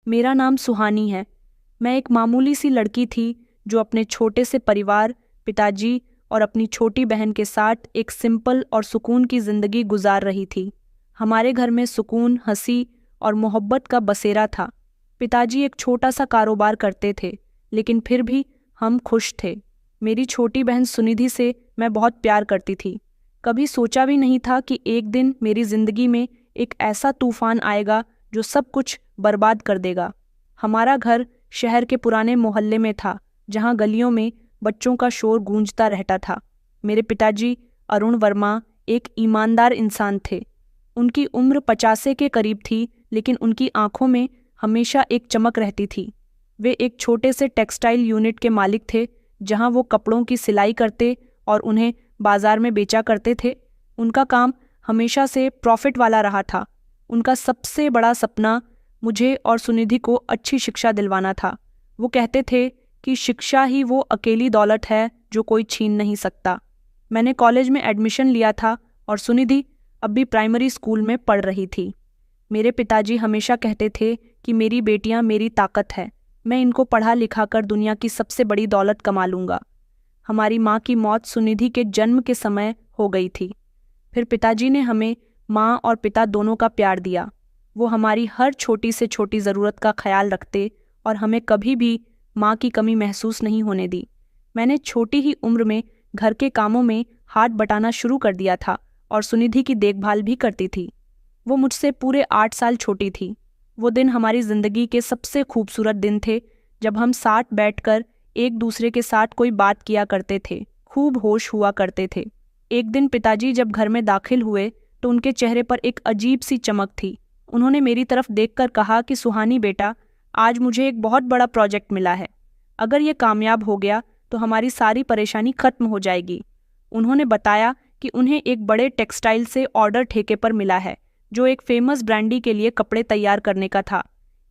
मेरा नाम सुहानी है। मैं एक मामूली सी लड़की थी जो अपने छोटे से परिवार, पिताजी और अपनी छोटी बहन के साथ एक सिंपल और सुकून की ज़िंदगी गुजार रही थी। हमारे घर में सुकून, हंसी और मोहब्बत का बसेरा था। पिताजी एक छोटा सा कारोबार करते थे, लेकिन फिर भी हम खुश थे। मेरी छोटी बहन सुनिधि से मैं बहुत प्यार करती थी। कभी सोचा भी नहीं था कि एक दिन मेरी ज़िंदगी में एक ऐसा तूफान आएगा जो सब कुछ बर्बाद कर देगा। हमारा घर शहर के पुराने मोहल्ले में था, जहां गलियों में बच्चों का शोर गूंजता रहता था। मेरे पिताजी अरुण वर्मा एक ईमानदार इंसान थे। उनकी उम्र 50 के करीब थी, लेकिन उनकी आंखों में हमेशा एक चमक रहती थी। वे एक छोटे से टेक्सटाइल यूनिट के मालिक थे, जहां वो कपड़ों की सिलाई करते और उन्हें बाजार में बेचा करते थे। उनका काम हमेशा से प्रॉफिट वाला रहा था। उनका सबसे बड़ा सपना मुझे और सुनिधि को अच्छी शिक्षा दिलवाना था। वो कहते थे कि शिक्षा ही वो अकेली दौलत है जो कोई छीन नहीं सकता। मैंने कॉलेज में एडमिशन लिया था और सुनिधि अब भी प्राइमरी स्कूल में पढ़ रही थी। मेरे पिताजी हमेशा कहते थे कि मेरी बेटियां मेरी ताकत है, मैं इनको पढ़ा लिखा कर दुनिया की सबसे बड़ी दौलत कमा लूँगा। हमारी माँ की मौत सुनिधि के जन्म के समय हो गई थी। फिर पिताजी ने हमें माँ और पिता दोनों का प्यार दिया। वो हमारी हर छोटी से छोटी ज़रूरत का ख्याल रखते और हमें कभी भी माँ की कमी महसूस नहीं होने दी। मैंने छोटी ही उम्र में घर के कामों में हाथ बटाना शुरू कर दिया था और सुनिधि की देखभाल भी करती थी। वो मुझसे पूरे 8 साल छोटी थी। वो दिन हमारी ज़िंदगी के सबसे खूबसूरत दिन थे, जब हम साथ बैठकर एक दूसरे के साथ कोई बात किया करते थे, खूब होश हुआ करते थे। एक दिन पिताजी जब घर में दाखिल हुए तो उनके चेहरे पर एक अजीब सी चमक थी। उन्होंने मेरी तरफ देखकर कहा कि सुहानी बेटा, आज मुझे एक बहुत बड़ा प्रोजेक्ट मिला है। अगर ये कामयाब हो गया तो हमारी सारी परेशानी खत्म हो जाएगी। उन्होंने बताया कि उन्हें एक बड़े टेक्सटाइल से ऑर्डर ठेके पर मिला है, जो एक फेमस ब्रांडी के लिए कपड़े तैयार करने का था।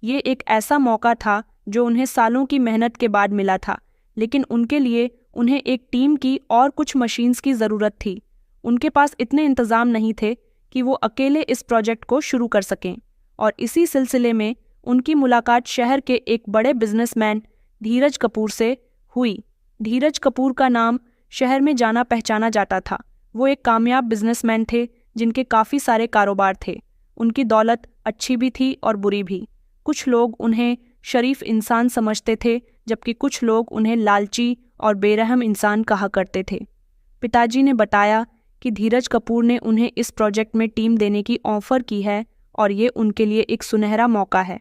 ये एक ऐसा मौका था जो उन्हें सालों की मेहनत के बाद मिला था, लेकिन उनके लिए उन्हें एक टीम की और कुछ मशीन्स की ज़रूरत थी। उनके पास इतने इंतज़ाम नहीं थे कि वो अकेले इस प्रोजेक्ट को शुरू कर सकें, और इसी सिलसिले में उनकी मुलाकात शहर के एक बड़े बिजनेसमैन धीरज कपूर से हुई। धीरज कपूर का नाम शहर में जाना पहचाना जाता था। वो एक कामयाब बिजनेसमैन थे जिनके काफ़ी सारे कारोबार थे। उनकी दौलत अच्छी भी थी और बुरी भी। कुछ लोग उन्हें शरीफ इंसान समझते थे, जबकि कुछ लोग उन्हें लालची और बेरहम इंसान कहा करते थे। पिताजी ने बताया कि धीरज कपूर ने उन्हें इस प्रोजेक्ट में टीम देने की ऑफ़र की है और ये उनके लिए एक सुनहरा मौका है।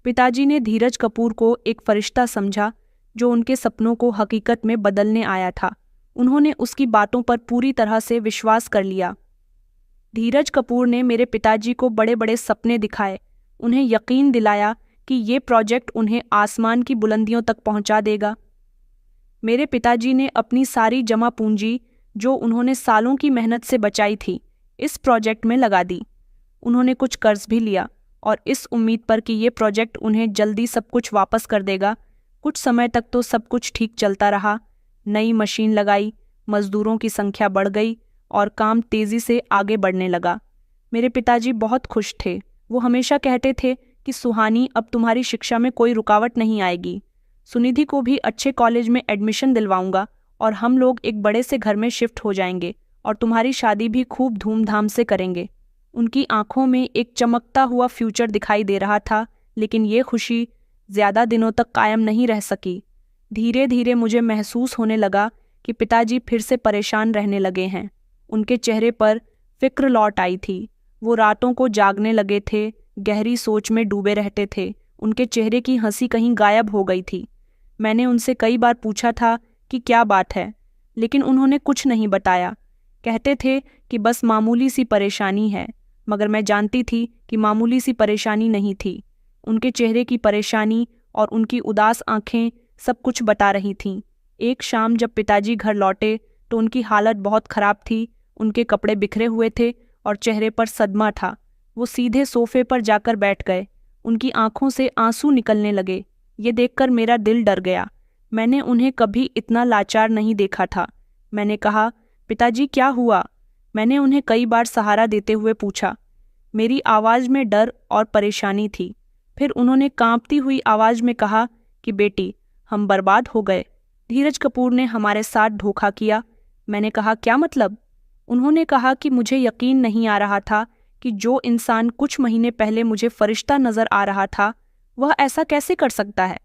पिताजी ने धीरज कपूर को एक फरिश्ता समझा जो उनके सपनों को हकीकत में बदलने आया था। उन्होंने उसकी बातों पर पूरी तरह से विश्वास कर लिया। धीरज कपूर ने मेरे पिताजी को बड़े बड़े सपने दिखाए, उन्हें यकीन दिलाया कि ये प्रोजेक्ट उन्हें आसमान की बुलंदियों तक पहुंचा देगा। मेरे पिताजी ने अपनी सारी जमा पूंजी, जो उन्होंने सालों की मेहनत से बचाई थी, इस प्रोजेक्ट में लगा दी। उन्होंने कुछ कर्ज भी लिया और इस उम्मीद पर कि ये प्रोजेक्ट उन्हें जल्दी सब कुछ वापस कर देगा। कुछ समय तक तो सब कुछ ठीक चलता रहा। नई मशीन लगाई, मजदूरों की संख्या बढ़ गई और काम तेज़ी से आगे बढ़ने लगा। मेरे पिताजी बहुत खुश थे। वो हमेशा कहते थे कि सुहानी, अब तुम्हारी शिक्षा में कोई रुकावट नहीं आएगी। सुनिधि को भी अच्छे कॉलेज में एडमिशन दिलवाऊंगा और हम लोग एक बड़े से घर में शिफ्ट हो जाएंगे और तुम्हारी शादी भी खूब धूमधाम से करेंगे। उनकी आंखों में एक चमकता हुआ फ्यूचर दिखाई दे रहा था, लेकिन ये खुशी ज़्यादा दिनों तक कायम नहीं रह सकी। धीरे धीरे मुझे महसूस होने लगा कि पिताजी फिर से परेशान रहने लगे हैं। उनके चेहरे पर फिक्र लौट आई थी। वो रातों को जागने लगे थे, गहरी सोच में डूबे रहते थे। उनके चेहरे की हंसी कहीं गायब हो गई थी। मैंने उनसे कई बार पूछा था कि क्या बात है, लेकिन उन्होंने कुछ नहीं बताया। कहते थे कि बस मामूली सी परेशानी है, मगर मैं जानती थी कि मामूली सी परेशानी नहीं थी। उनके चेहरे की परेशानी और उनकी उदास आंखें सब कुछ बता रही थीं। एक शाम जब पिताजी घर लौटे तो उनकी हालत बहुत ख़राब थी। उनके कपड़े बिखरे हुए थे और चेहरे पर सदमा था। वो सीधे सोफे पर जाकर बैठ गए। उनकी आंखों से आंसू निकलने लगे। ये देखकर मेरा दिल डर गया। मैंने उन्हें कभी इतना लाचार नहीं देखा था। मैंने कहा, पिताजी क्या हुआ? मैंने उन्हें कई बार सहारा देते हुए पूछा। मेरी आवाज़ में डर और परेशानी थी। फिर उन्होंने कांपती हुई आवाज में कहा कि बेटी, हम बर्बाद हो गए। धीरज कपूर ने हमारे साथ धोखा किया। मैंने कहा, क्या मतलब? उन्होंने कहा कि मुझे यकीन नहीं आ रहा था कि जो इंसान कुछ महीने पहले मुझे फरिश्ता नजर आ रहा था, वह ऐसा कैसे कर सकता है।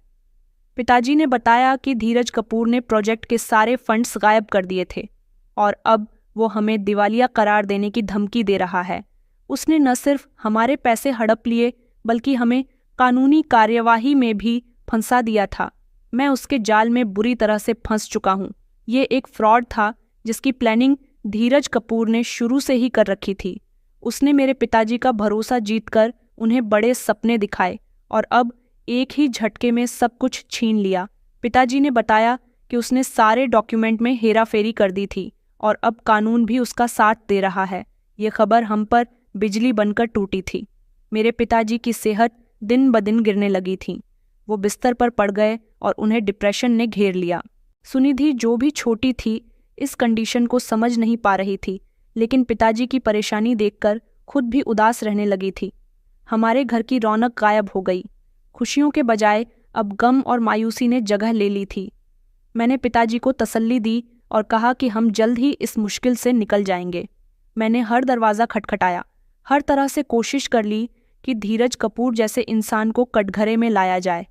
पिताजी ने बताया कि धीरज कपूर ने प्रोजेक्ट के सारे फंड्स गायब कर दिए थे और अब वो हमें दिवालिया करार देने की धमकी दे रहा है। उसने न सिर्फ हमारे पैसे हड़प लिए बल्कि हमें कानूनी कार्यवाही में भी फंसा दिया था। मैं उसके जाल में बुरी तरह से फंस चुका हूँ। ये एक फ्रॉड था जिसकी प्लानिंग धीरज कपूर ने शुरू से ही कर रखी थी। उसने मेरे पिताजी का भरोसा जीतकर उन्हें बड़े सपने दिखाए और अब एक ही झटके में सब कुछ छीन लिया। पिताजी ने बताया कि उसने सारे डॉक्यूमेंट में हेराफेरी कर दी थी और अब कानून भी उसका साथ दे रहा है। ये खबर हम पर बिजली बनकर टूटी थी। मेरे पिताजी की सेहत दिन ब दिन गिरने लगी थी। वो बिस्तर पर पड़ गए और उन्हें डिप्रेशन ने घेर लिया। सुनिधि, जो भी छोटी थी, इस कंडीशन को समझ नहीं पा रही थी, लेकिन पिताजी की परेशानी देखकर खुद भी उदास रहने लगी थी। हमारे घर की रौनक गायब हो गई। खुशियों के बजाय अब गम और मायूसी ने जगह ले ली थी। मैंने पिताजी को तसल्ली दी और कहा कि हम जल्द ही इस मुश्किल से निकल जाएंगे। मैंने हर दरवाज़ा खटखटाया, हर तरह से कोशिश कर ली कि धीरज कपूर जैसे इंसान को कटघरे में लाया जाए,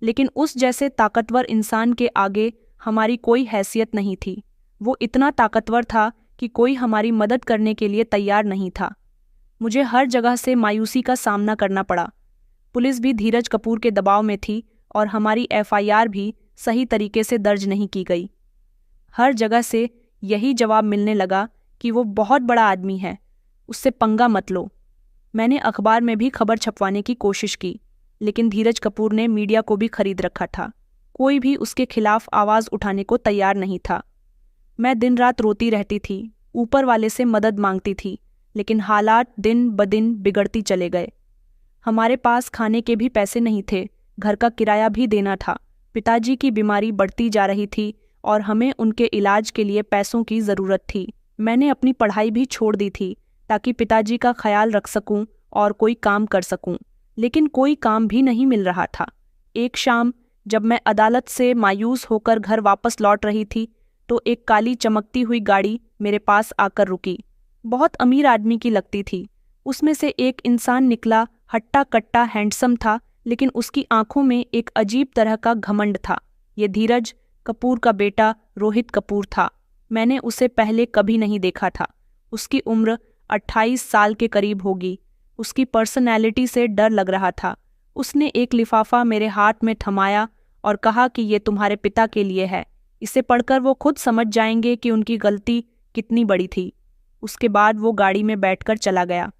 लेकिन उस जैसे ताकतवर इंसान के आगे हमारी कोई हैसियत नहीं थी। वो इतना ताकतवर था कि कोई हमारी मदद करने के लिए तैयार नहीं था। मुझे हर जगह से मायूसी का सामना करना पड़ा। पुलिस भी धीरज कपूर के दबाव में थी और हमारी एफआईआर भी सही तरीके से दर्ज नहीं की गई। हर जगह से यही जवाब मिलने लगा कि वो बहुत बड़ा आदमी है, उससे पंगा मत लो। मैंने अखबार में भी खबर छपवाने की कोशिश की, लेकिन धीरज कपूर ने मीडिया को भी खरीद रखा था। कोई भी उसके खिलाफ आवाज़ उठाने को तैयार नहीं था। मैं दिन रात रोती रहती थी, ऊपर वाले से मदद मांगती थी, लेकिन हालात दिन ब दिन बिगड़ती चले गए। हमारे पास खाने के भी पैसे नहीं थे, घर का किराया भी देना था। पिताजी की बीमारी बढ़ती जा रही थी और हमें उनके इलाज के लिए पैसों की ज़रूरत थी। मैंने अपनी पढ़ाई भी छोड़ दी थी ताकि पिताजी का ख्याल रख सकूं और कोई काम कर सकूं, लेकिन कोई काम भी नहीं मिल रहा था। एक शाम जब मैं अदालत से मायूस होकर घर वापस लौट रही थी, तो एक काली चमकती हुई गाड़ी मेरे पास आकर रुकी। बहुत अमीर आदमी की लगती थी। उसमें से एक इंसान निकला, हट्टा कट्टा हैंडसम था, लेकिन उसकी आंखों में एक अजीब तरह का घमंड था। ये धीरज कपूर का बेटा रोहित कपूर था। मैंने उसे पहले कभी नहीं देखा था। उसकी उम्र 28 साल के करीब होगी। उसकी पर्सनैलिटी से डर लग रहा था। उसने एक लिफाफा मेरे हाथ में थमाया और कहा कि ये तुम्हारे पिता के लिए है। इसे पढ़कर वो खुद समझ जाएंगे कि उनकी गलती कितनी बड़ी थी। उसके बाद वो गाड़ी में बैठकर चला गया।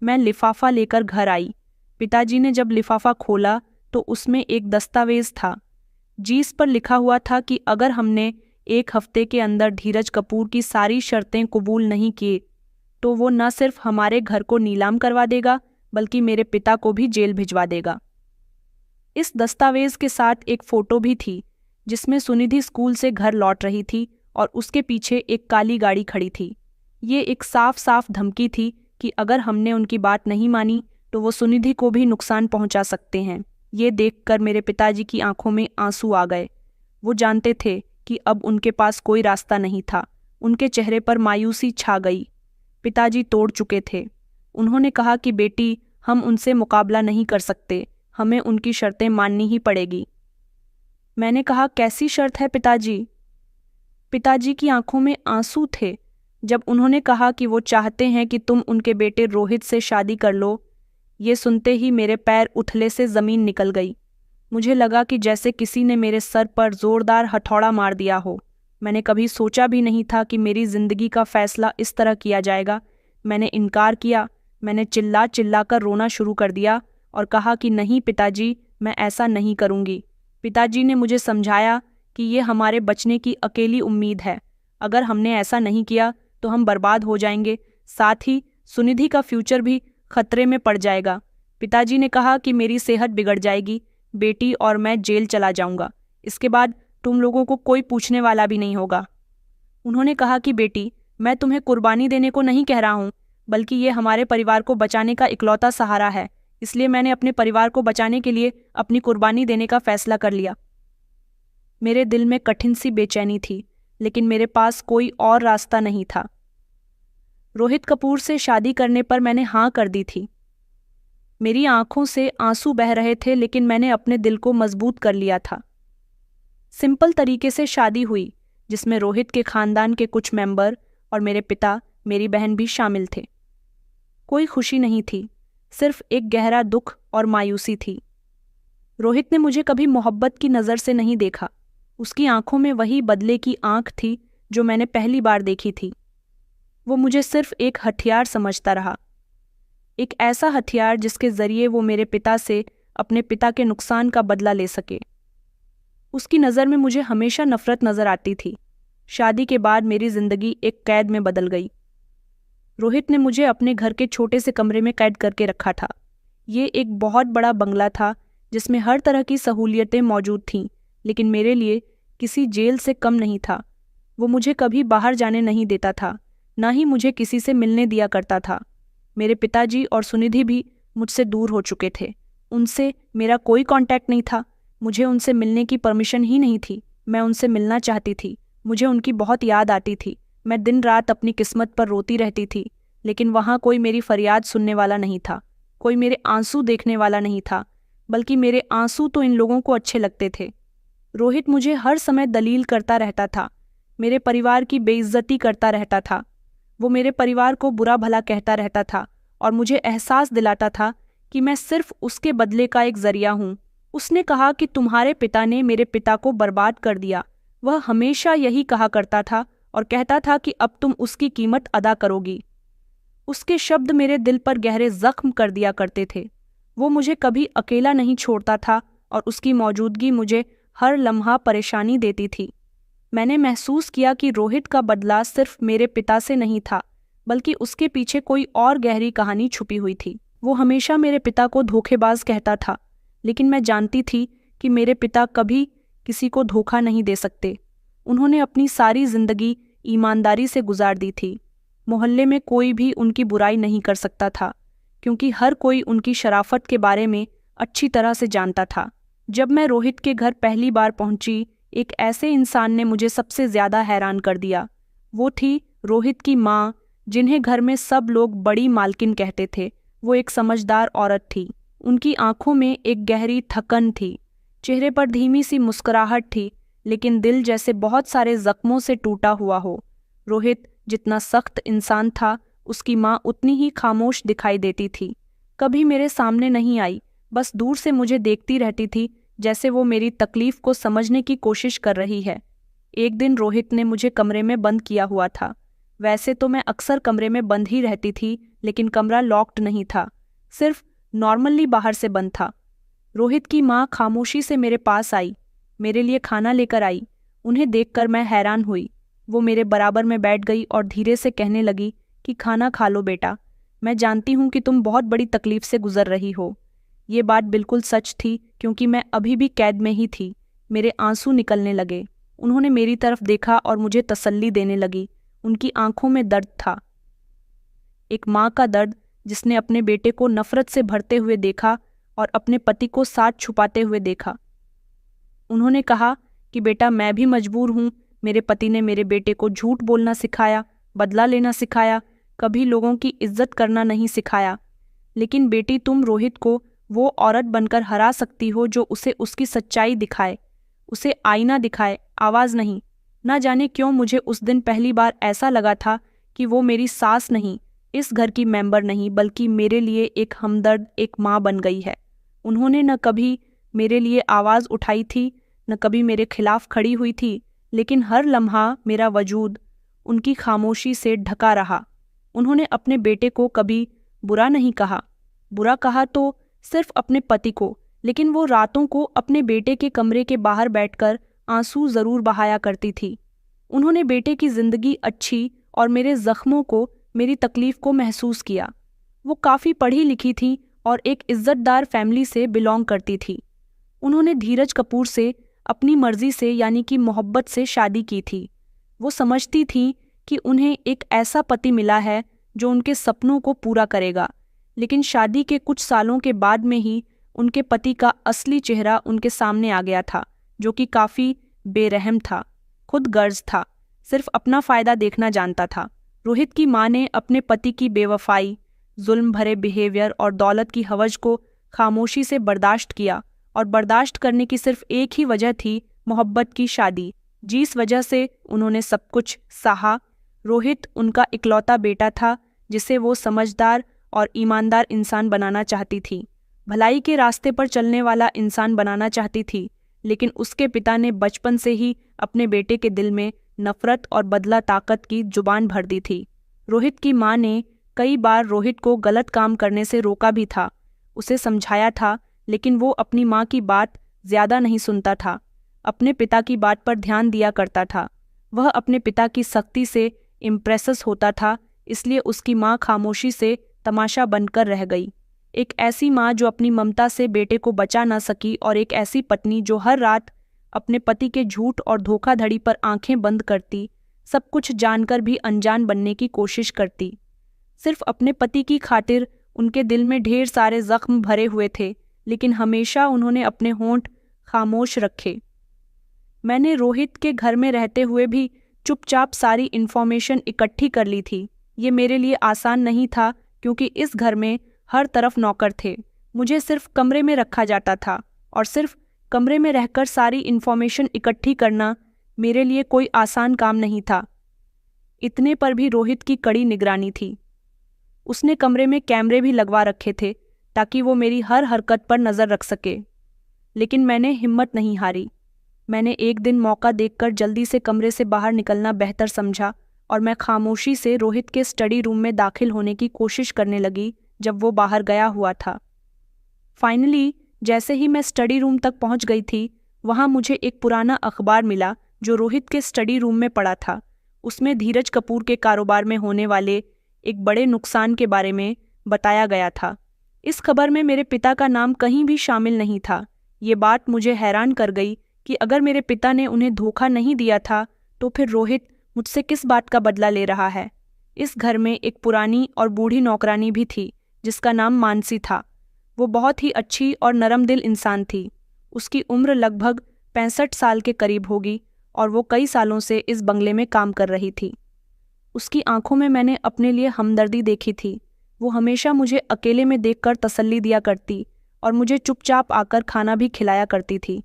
मैं लिफाफा लेकर घर आई। पिताजी ने जब लिफाफा खोला तो उसमें एक दस्तावेज था, जिस पर लिखा हुआ था कि अगर हमने 1 हफ्ते के अंदर धीरज कपूर की सारी शर्तें कबूल नहीं की तो वो न सिर्फ हमारे घर को नीलाम करवा देगा बल्कि मेरे पिता को भी जेल भिजवा देगा। इस दस्तावेज के साथ एक फोटो भी थी जिसमें सुनिधि स्कूल से घर लौट रही थी और उसके पीछे एक काली गाड़ी खड़ी थी। ये एक साफ साफ धमकी थी कि अगर हमने उनकी बात नहीं मानी तो वो सुनिधि को भी नुकसान पहुंचा सकते हैं। ये देखकर मेरे पिताजी की आंखों में आंसू आ गए। वो जानते थे कि अब उनके पास कोई रास्ता नहीं था। उनके चेहरे पर मायूसी छा गई। पिताजी तोड़ चुके थे। उन्होंने कहा कि बेटी, हम उनसे मुकाबला नहीं कर सकते, हमें उनकी शर्तें माननी ही पड़ेगी। मैंने कहा, कैसी शर्त है पिताजी? पिताजी की आंखों में आंसू थे जब उन्होंने कहा कि वो चाहते हैं कि तुम उनके बेटे रोहित से शादी कर लो। ये सुनते ही मेरे पैर उथले से ज़मीन निकल गई। मुझे लगा कि जैसे किसी ने मेरे सर पर ज़ोरदार हथौड़ा मार दिया हो। मैंने कभी सोचा भी नहीं था कि मेरी ज़िंदगी का फ़ैसला इस तरह किया जाएगा। मैंने इनकार किया। मैंने चिल्ला चिल्ला कर रोना शुरू कर दिया और कहा कि नहीं पिताजी, मैं ऐसा नहीं करूँगी। पिताजी ने मुझे समझाया कि ये हमारे बचने की अकेली उम्मीद है। अगर हमने ऐसा नहीं किया तो हम बर्बाद हो जाएंगे, साथ ही सुनिधि का फ्यूचर भी खतरे में पड़ जाएगा। पिताजी ने कहा कि मेरी सेहत बिगड़ जाएगी, बेटी, और मैं जेल चला जाऊंगा। इसके बाद तुम लोगों को कोई पूछने वाला भी नहीं होगा। उन्होंने कहा कि बेटी, मैं तुम्हें कुर्बानी देने को नहीं कह रहा हूँ, बल्कि ये हमारे परिवार को बचाने का इकलौता सहारा है। इसलिए मैंने अपने परिवार को बचाने के लिए अपनी कुर्बानी देने का फैसला कर लिया। मेरे दिल में कठिन सी बेचैनी थी, लेकिन मेरे पास कोई और रास्ता नहीं था। रोहित कपूर से शादी करने पर मैंने हाँ कर दी थी। मेरी आंखों से आंसू बह रहे थे, लेकिन मैंने अपने दिल को मजबूत कर लिया था। सिंपल तरीके से शादी हुई, जिसमें रोहित के खानदान के कुछ मेंबर और मेरे पिता, मेरी बहन भी शामिल थे। कोई खुशी नहीं थी, सिर्फ एक गहरा दुख और मायूसी थी। रोहित ने मुझे कभी मोहब्बत की नज़र से नहीं देखा। उसकी आंखों में वही बदले की आंख थी जो मैंने पहली बार देखी थी। वो मुझे सिर्फ एक हथियार समझता रहा, एक ऐसा हथियार जिसके जरिए वो मेरे पिता से अपने पिता के नुकसान का बदला ले सके। उसकी नज़र में मुझे हमेशा नफरत नजर आती थी। शादी के बाद मेरी जिंदगी एक कैद में बदल गई। रोहित ने मुझे अपने घर के छोटे से कमरे में कैद करके रखा था। ये एक बहुत बड़ा बंगला था जिसमें हर तरह की सहूलियतें मौजूद थीं, लेकिन मेरे लिए किसी जेल से कम नहीं था। वो मुझे कभी बाहर जाने नहीं देता था, ना ही मुझे किसी से मिलने दिया करता था। मेरे पिताजी और सुनिधि भी मुझसे दूर हो चुके थे। उनसे मेरा कोई कांटेक्ट नहीं था। मुझे उनसे मिलने की परमिशन ही नहीं थी। मैं उनसे मिलना चाहती थी। मुझे उनकी बहुत याद आती थी। मैं दिन रात अपनी किस्मत पर रोती रहती थी, लेकिन वहाँ कोई मेरी फरियाद सुनने वाला नहीं था। कोई मेरे आंसू देखने वाला नहीं था, बल्कि मेरे आंसू तो इन लोगों को अच्छे लगते थे। रोहित मुझे हर समय दलील करता रहता था, मेरे परिवार की बेइज्जती करता रहता था। वो मेरे परिवार को बुरा भला कहता रहता था और मुझे एहसास दिलाता था कि मैं सिर्फ उसके बदले का एक जरिया हूँ। उसने कहा कि तुम्हारे पिता ने मेरे पिता को बर्बाद कर दिया। वह हमेशा यही कहा करता था और कहता था कि अब तुम उसकी कीमत अदा करोगी। उसके शब्द मेरे दिल पर गहरे जख्म कर दिया करते थे। वो मुझे कभी अकेला नहीं छोड़ता था और उसकी मौजूदगी मुझे हर लम्हा परेशानी देती थी। मैंने महसूस किया कि रोहित का बदला सिर्फ मेरे पिता से नहीं था, बल्कि उसके पीछे कोई और गहरी कहानी छुपी हुई थी। वो हमेशा मेरे पिता को धोखेबाज कहता था, लेकिन मैं जानती थी कि मेरे पिता कभी किसी को धोखा नहीं दे सकते। उन्होंने अपनी सारी जिंदगी ईमानदारी से गुजार दी थी। मोहल्ले में कोई भी उनकी बुराई नहीं कर सकता था, क्योंकि हर कोई उनकी शराफत के बारे में अच्छी तरह से जानता था। जब मैं रोहित के घर पहली बार पहुंची, एक ऐसे इंसान ने मुझे सबसे ज्यादा हैरान कर दिया। वो थी रोहित की माँ, जिन्हें घर में सब लोग बड़ी मालकिन कहते थे। वो एक समझदार औरत थी। उनकी आंखों में एक गहरी थकन थी, चेहरे पर धीमी सी मुस्कुराहट थी, लेकिन दिल जैसे बहुत सारे जख्मों से टूटा हुआ हो। रोहित जितना सख्त इंसान था, उसकी माँ उतनी ही खामोश दिखाई देती थी। कभी मेरे सामने नहीं आई, बस दूर से मुझे देखती रहती थी, जैसे वो मेरी तकलीफ को समझने की कोशिश कर रही है। एक दिन रोहित ने मुझे कमरे में बंद किया हुआ था। वैसे तो मैं अक्सर कमरे में बंद ही रहती थी, लेकिन कमरा लॉक्ड नहीं था, सिर्फ नॉर्मली बाहर से बंद था। रोहित की माँ खामोशी से मेरे पास आई, मेरे लिए खाना लेकर आई। उन्हें देखकर मैं हैरान हुई। वो मेरे बराबर में बैठ गई और धीरे से कहने लगी कि खाना खा लो बेटा, मैं जानती हूँ कि तुम बहुत बड़ी तकलीफ से गुजर रही हो। ये बात बिल्कुल सच थी, क्योंकि मैं अभी भी कैद में ही थी। मेरे आंसू निकलने लगे। उन्होंने मेरी तरफ देखा और मुझे तसल्ली देने लगी। उनकी आंखों में दर्द था, एक माँ का दर्द जिसने अपने बेटे को नफरत से भरते हुए देखा और अपने पति को साथ छुपाते हुए देखा। उन्होंने कहा कि बेटा, मैं भी मजबूर हूँ। मेरे पति ने मेरे बेटे को झूठ बोलना सिखाया, बदला लेना सिखाया, कभी लोगों की इज्जत करना नहीं सिखाया। लेकिन बेटी, तुम रोहित को वो औरत बनकर हरा सकती हो जो उसे उसकी सच्चाई दिखाए, उसे आईना दिखाए, आवाज़ नहीं। ना जाने क्यों मुझे उस दिन पहली बार ऐसा लगा था कि वो मेरी सास नहीं, इस घर की मेंबर नहीं, बल्कि मेरे लिए एक हमदर्द, एक माँ बन गई है। उन्होंने न कभी मेरे लिए आवाज़ उठाई थी, न कभी मेरे खिलाफ खड़ी हुई थी, लेकिन हर लम्हा मेरा वजूद उनकी खामोशी से ढका रहा। उन्होंने अपने बेटे को कभी बुरा नहीं कहा, बुरा कहा तो सिर्फ अपने पति को, लेकिन वो रातों को अपने बेटे के कमरे के बाहर बैठकर आंसू ज़रूर बहाया करती थी। उन्होंने बेटे की ज़िंदगी अच्छी और मेरे ज़ख्मों को, मेरी तकलीफ़ को महसूस किया। वो काफ़ी पढ़ी लिखी थी और एक इज़्ज़तदार फैमिली से बिलोंग करती थी। उन्होंने धीरज कपूर से अपनी मर्जी से, यानी कि मोहब्बत से शादी की थी। वो समझती थी कि उन्हें एक ऐसा पति मिला है जो उनके सपनों को पूरा करेगा, लेकिन शादी के कुछ सालों के बाद में ही उनके पति का असली चेहरा उनके सामने आ गया था, जो कि काफ़ी बेरहम था, खुद गर्ज था, सिर्फ अपना फ़ायदा देखना जानता था। रोहित की माँ ने अपने पति की बेवफाई, जुल्म भरे बिहेवियर और दौलत की हवस को खामोशी से बर्दाश्त किया, और बर्दाश्त करने की सिर्फ एक ही वजह थी, मोहब्बत की शादी, जिस वजह से उन्होंने सब कुछ सहा। रोहित उनका इकलौता बेटा था जिसे वो समझदार और ईमानदार इंसान बनाना चाहती थी, भलाई के रास्ते पर चलने वाला इंसान बनाना चाहती थी, लेकिन उसके पिता ने बचपन से ही अपने बेटे के दिल में नफरत और बदला ताकत की जुबान भर दी थी। रोहित की माँ ने कई बार रोहित को गलत काम करने से रोका भी था, उसे समझाया था, लेकिन वो अपनी माँ की बात ज़्यादा नहीं सुनता था, अपने पिता की बात पर ध्यान दिया करता था। वह अपने पिता की सख्ती से इम्प्रेस होता था, इसलिए उसकी माँ खामोशी से तमाशा बनकर रह गई। एक ऐसी माँ जो अपनी ममता से बेटे को बचा ना सकी, और एक ऐसी पत्नी जो हर रात अपने पति के झूठ और धोखाधड़ी पर आंखें बंद करती, सब कुछ जानकर भी अनजान बनने की कोशिश करती। सिर्फ अपने पति की खातिर उनके दिल में ढेर सारे जख्म भरे हुए थे, लेकिन हमेशा उन्होंने अपने होंठ खामोश रखे। मैंने रोहित के घर में रहते हुए भी चुपचाप सारी इन्फॉर्मेशन इकट्ठी कर ली थी। ये मेरे लिए आसान नहीं था, क्योंकि इस घर में हर तरफ नौकर थे। मुझे सिर्फ कमरे में रखा जाता था, और सिर्फ कमरे में रहकर सारी इन्फॉर्मेशन इकट्ठी करना मेरे लिए कोई आसान काम नहीं था। इतने पर भी रोहित की कड़ी निगरानी थी। उसने कमरे में कैमरे भी लगवा रखे थे ताकि वो मेरी हर हरकत पर नज़र रख सके। लेकिन मैंने हिम्मत नहीं हारी। मैंने एक दिन मौका देखकर जल्दी से कमरे से बाहर निकलना बेहतर समझा, और मैं खामोशी से रोहित के स्टडी रूम में दाखिल होने की कोशिश करने लगी जब वो बाहर गया हुआ था। फाइनली जैसे ही मैं स्टडी रूम तक पहुंच गई थी, वहां मुझे एक पुराना अखबार मिला जो रोहित के स्टडी रूम में पड़ा था। उसमें धीरज कपूर के कारोबार में होने वाले एक बड़े नुकसान के बारे में बताया गया था। इस खबर में मेरे पिता का नाम कहीं भी शामिल नहीं था। ये बात मुझे हैरान कर गई कि अगर मेरे पिता ने उन्हें धोखा नहीं दिया था, तो फिर रोहित मुझसे किस बात का बदला ले रहा है। इस घर में एक पुरानी और बूढ़ी नौकरानी भी थी जिसका नाम मानसी था। वो बहुत ही अच्छी और नरम दिल इंसान थी। उसकी उम्र लगभग 65 साल के करीब होगी, और वो कई सालों से इस बंगले में काम कर रही थी। उसकी आंखों में मैंने अपने लिए हमदर्दी देखी थी। वो हमेशा मुझे अकेले में देखकर तसल्ली दिया करती, और मुझे चुपचाप आकर खाना भी खिलाया करती थी।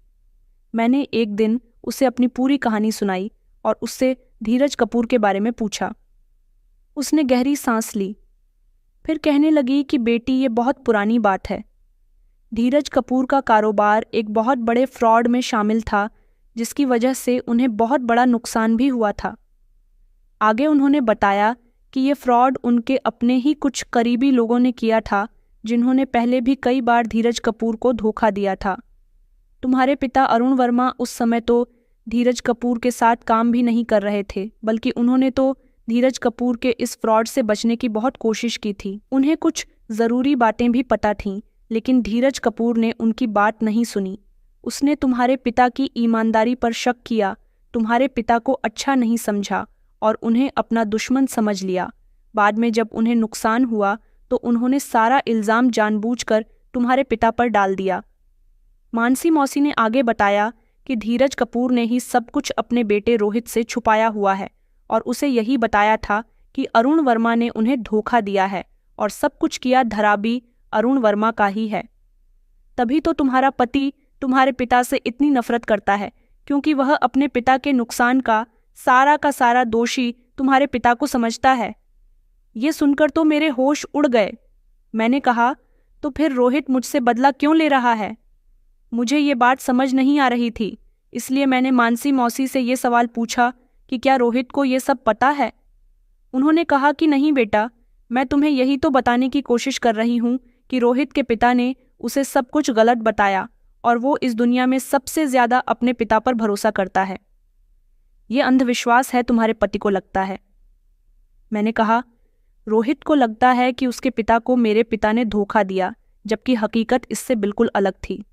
मैंने एक दिन उसे अपनी पूरी कहानी सुनाई और उससे धीरज कपूर के बारे में पूछा। उसने गहरी सांस ली, फिर कहने लगी कि बेटी, ये बहुत पुरानी बात है। धीरज कपूर का कारोबार एक बहुत बड़े फ्रॉड में शामिल था, जिसकी वजह से उन्हें बहुत बड़ा नुकसान भी हुआ था। आगे उन्होंने बताया कि ये फ्रॉड उनके अपने ही कुछ करीबी लोगों ने किया था, जिन्होंने पहले भी कई बार धीरज कपूर को धोखा दिया था। तुम्हारे पिता अरुण वर्मा उस समय तो धीरज कपूर के साथ काम भी नहीं कर रहे थे, बल्कि उन्होंने तो धीरज कपूर के इस फ्रॉड से बचने की बहुत कोशिश की थी। उन्हें कुछ ज़रूरी बातें भी पता थीं, लेकिन धीरज कपूर ने उनकी बात नहीं सुनी। उसने तुम्हारे पिता की ईमानदारी पर शक किया, तुम्हारे पिता को अच्छा नहीं समझा और उन्हें अपना दुश्मन समझ लिया। बाद में जब उन्हें नुकसान हुआ तो उन्होंने सारा इल्ज़ाम जानबूझकर तुम्हारे पिता पर डाल दिया। मानसी मौसी ने आगे बताया कि धीरज कपूर ने ही सब कुछ अपने बेटे रोहित से छुपाया हुआ है, और उसे यही बताया था कि अरुण वर्मा ने उन्हें धोखा दिया है, और सब कुछ किया धराबी अरुण वर्मा का ही है। तभी तो तुम्हारा पति तुम्हारे पिता से इतनी नफरत करता है, क्योंकि वह अपने पिता के नुकसान का सारा दोषी तुम्हारे पिता को समझता है। ये सुनकर तो मेरे होश उड़ गए। मैंने कहा, तो फिर रोहित मुझसे बदला क्यों ले रहा है? मुझे ये बात समझ नहीं आ रही थी, इसलिए मैंने मानसी मौसी से ये सवाल पूछा कि क्या रोहित को ये सब पता है। उन्होंने कहा कि नहीं बेटा, मैं तुम्हें यही तो बताने की कोशिश कर रही हूँ कि रोहित के पिता ने उसे सब कुछ गलत बताया, और वो इस दुनिया में सबसे ज़्यादा अपने पिता पर भरोसा करता है। ये अंधविश्वास है तुम्हारे पति को लगता है। मैंने कहा, रोहित को लगता है कि उसके पिता को मेरे पिता ने धोखा दिया, जबकि हकीकत इससे बिल्कुल अलग थी।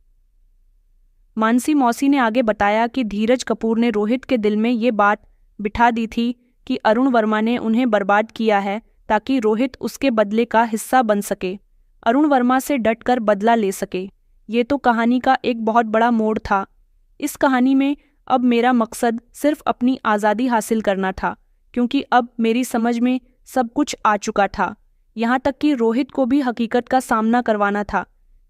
मानसी मौसी ने आगे बताया कि धीरज कपूर ने रोहित के दिल में ये बात बिठा दी थी कि अरुण वर्मा ने उन्हें बर्बाद किया है ताकि रोहित उसके बदले का हिस्सा बन सके। अरुण वर्मा से डटकर बदला ले सके। ये तो कहानी का एक बहुत बड़ा मोड़ था। इस कहानी में अब मेरा मकसद सिर्फ अपनी आज़ादी हासिल करना था, क्योंकि अब मेरी समझ में सब कुछ आ चुका था, यहाँ तक कि रोहित को भी हकीकत का सामना करवाना था।